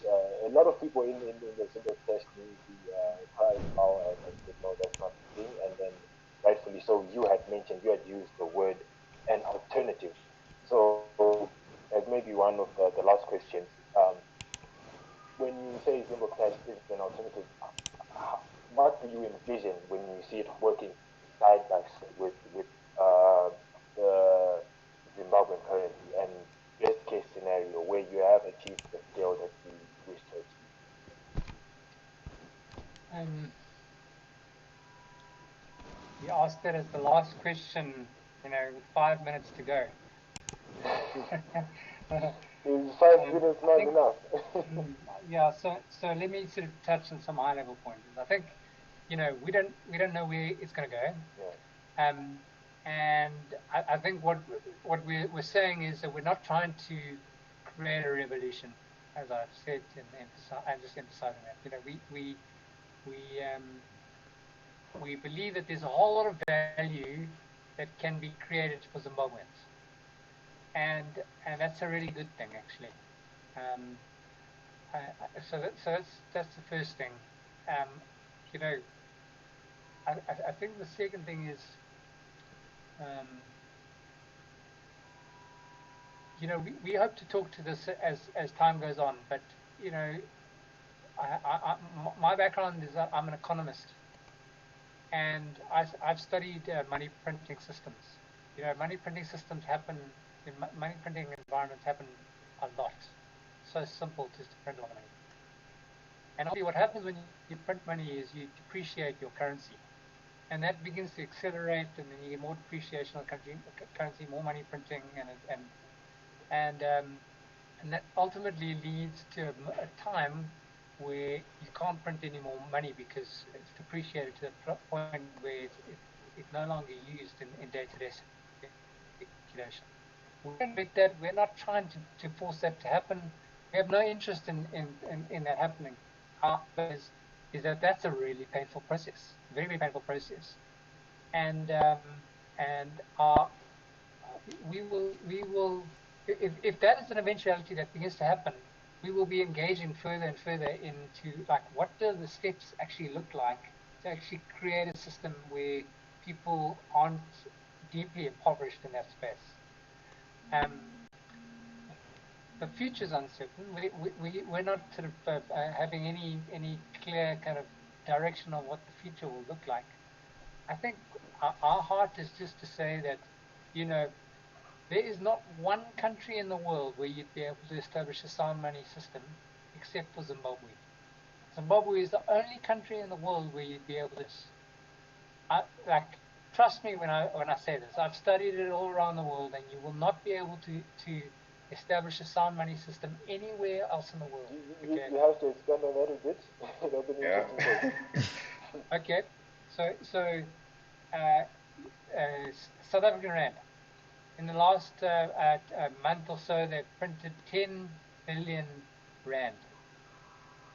a lot of people in the ZimboCash community cry foul and said, no, that's not the thing. And then, rightfully so, you had mentioned, you had used the word an alternative. So, as maybe one of the last questions, when you say ZimboCash is an alternative, what do you envision when you see it working side by side with the Zimbabwean currency, and best case scenario where you have achieved the scale that you wish to achieve? You asked that as the last question, you know, with 5 minutes to go. Is 5 minutes not enough? Yeah, so let me sort of touch on some high level points. I think, you know, we don't know where it's going to go. Yeah. And I think what we're saying is that we're not trying to create a revolution, as I've said, and just emphasizing that. You know, we believe that there's a whole lot of value that can be created for Zimbabweans, and that's a really good thing, actually. So that's the first thing. You know, I think the second thing is, you know, we hope to talk to this as time goes on, but you know, my background is I'm an economist, and I've studied money printing systems. You know, money printing systems happen in money printing environments happen a lot. So simple just to print a lot of money. And obviously what happens when you print money is you depreciate your currency. And that begins to accelerate, and then you get more depreciation of currency, more money printing, And that ultimately leads to a time where you can't print any more money because it's depreciated to the point where it's no longer used in day-to-day circulation. We don't make that. We're not trying to force that to happen. We have no interest in that happening. Is that that's a really painful process, very, very painful process. And our we will if that is an eventuality that begins to happen, we will be engaging further and further into like what do the steps actually look like to actually create a system where people aren't deeply impoverished in that space. The future's uncertain. We're not sort of having any clear kind of direction on what the future will look like. I think our heart is just to say that, you know, there is not one country in the world where you'd be able to establish a sound money system except for Zimbabwe. Zimbabwe is the only country in the world where you'd be able to, trust me when I say this. I've studied it all around the world, and you will not be able to establish a sound money system anywhere else in the world. You have to expand on that a bit. That'll be Yeah. interesting. Okay, so South African rand. In the last month or so, they've printed 10 billion rand.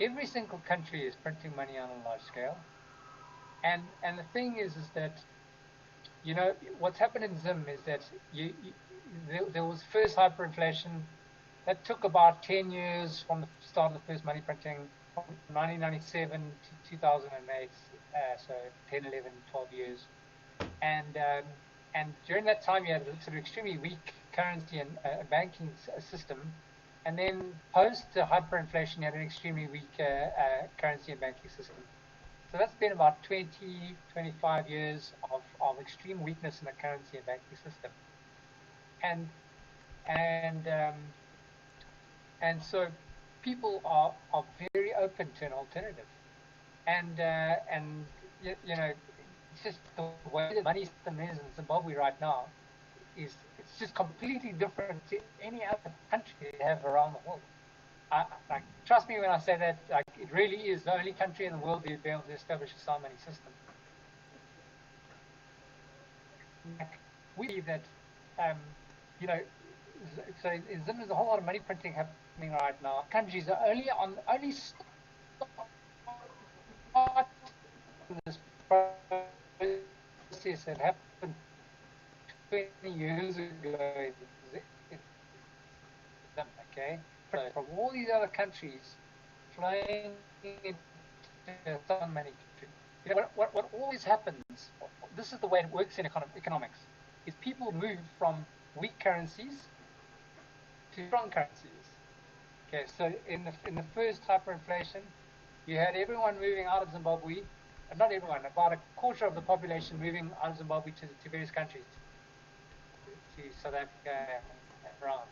Every single country is printing money on a large scale, and the thing is that, you know, what's happened in Zim is that there was first hyperinflation that took about 10 years from the start of the first money printing, from 1997 to 2008, so 10, 11, 12 years. And during that time, you had a sort of extremely weak currency and banking system. And then post hyperinflation, you had an extremely weak currency and banking system. So that's been about 20, 25 years of extreme weakness in the currency and banking system. And so people are very open to an alternative. And you know, it's just the way the money system is in Zimbabwe right now it's just completely different to any other country they have around the world. Like, trust me when I say that, like, it really is the only country in the world to be able to establish a sound money system. Like, we believe that, you know, so in Zim there's a whole lot of money printing happening right now. Countries are only this process that happened 20 years ago. Okay, so from all these other countries flying into some money country. You know what always happens? This is the way it works in economics. Is people move from weak currencies to strong currencies. Okay, so in the first hyperinflation, you had everyone moving out of Zimbabwe. Not everyone, about a quarter of the population moving out of Zimbabwe to various countries, to South Africa and France.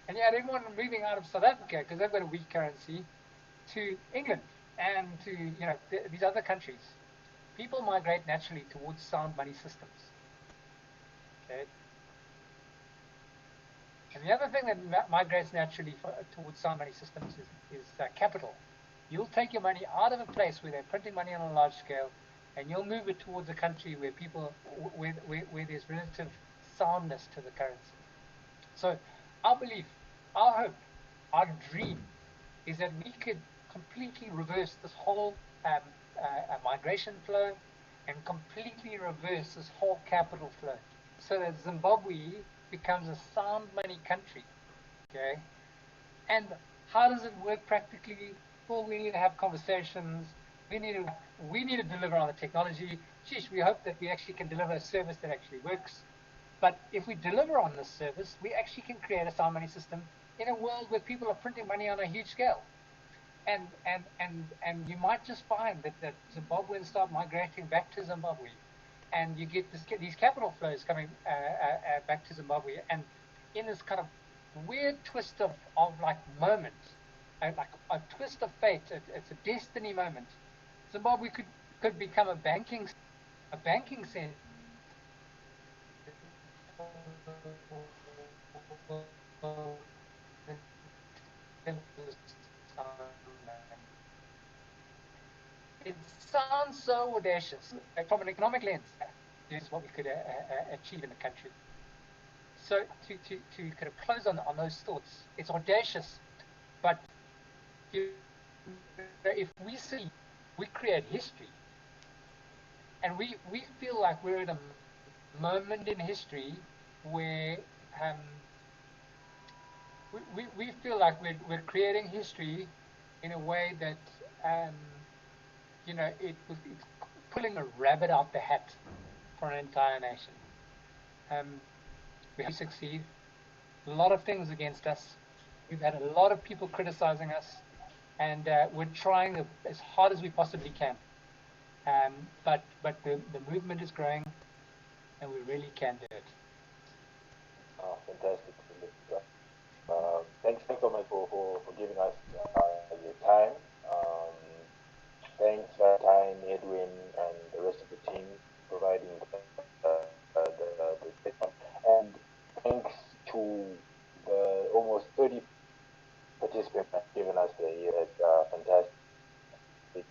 And you had everyone moving out of South Africa because they've got a weak currency to England and to, you know, these other countries. People migrate naturally towards sound money systems. Okay. And the other thing that migrates naturally towards sound money systems is capital. You'll take your money out of a place where they're printing money on a large scale, and you'll move it towards a country where people, where there's relative soundness to the currency. So our belief, our hope, our dream is that we could completely reverse this whole migration flow and completely reverse this whole capital flow so that Zimbabwe becomes a sound money country. Okay? And how does it work practically? Well, we need to have conversations. We need to deliver on the technology. Geez, we hope that we actually can deliver a service that actually works. But if we deliver on this service, we actually can create a sound money system in a world where people are printing money on a huge scale. And you might just find that Zimbabweans start migrating back to Zimbabwe, and you get these capital flows coming back to Zimbabwe, and in this kind of weird twist of like moment, like a twist of fate, it's a destiny moment. Zimbabwe could become a banking center. It sounds so audacious. From an economic lens, this is what we could achieve in the country. So to kind of close on those thoughts, it's audacious, but if we see, we create history, and we feel like we're in a moment in history where we feel like we're creating history in a way that it's pulling a rabbit out the hat for an entire nation. We succeed. A lot of things against us. We've had a lot of people criticizing us, and we're trying as hard as we possibly can. But the movement is growing, and we really can do it. Oh, fantastic. Thanks so much for giving us your time. Thanks, Valentine, Edwin, and the rest of the team providing the statement. And thanks to the almost 30 participants that have given us the year. That's fantastic.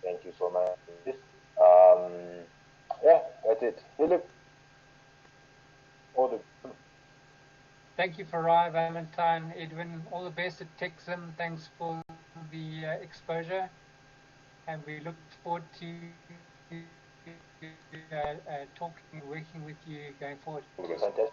Thank you so much. Yeah, that's it. Philip, all the Thank you, Farai, Valentine, Edwin. All the best at TechZim. Thanks for the exposure. And we look forward to talking and working with you going forward. fantastic.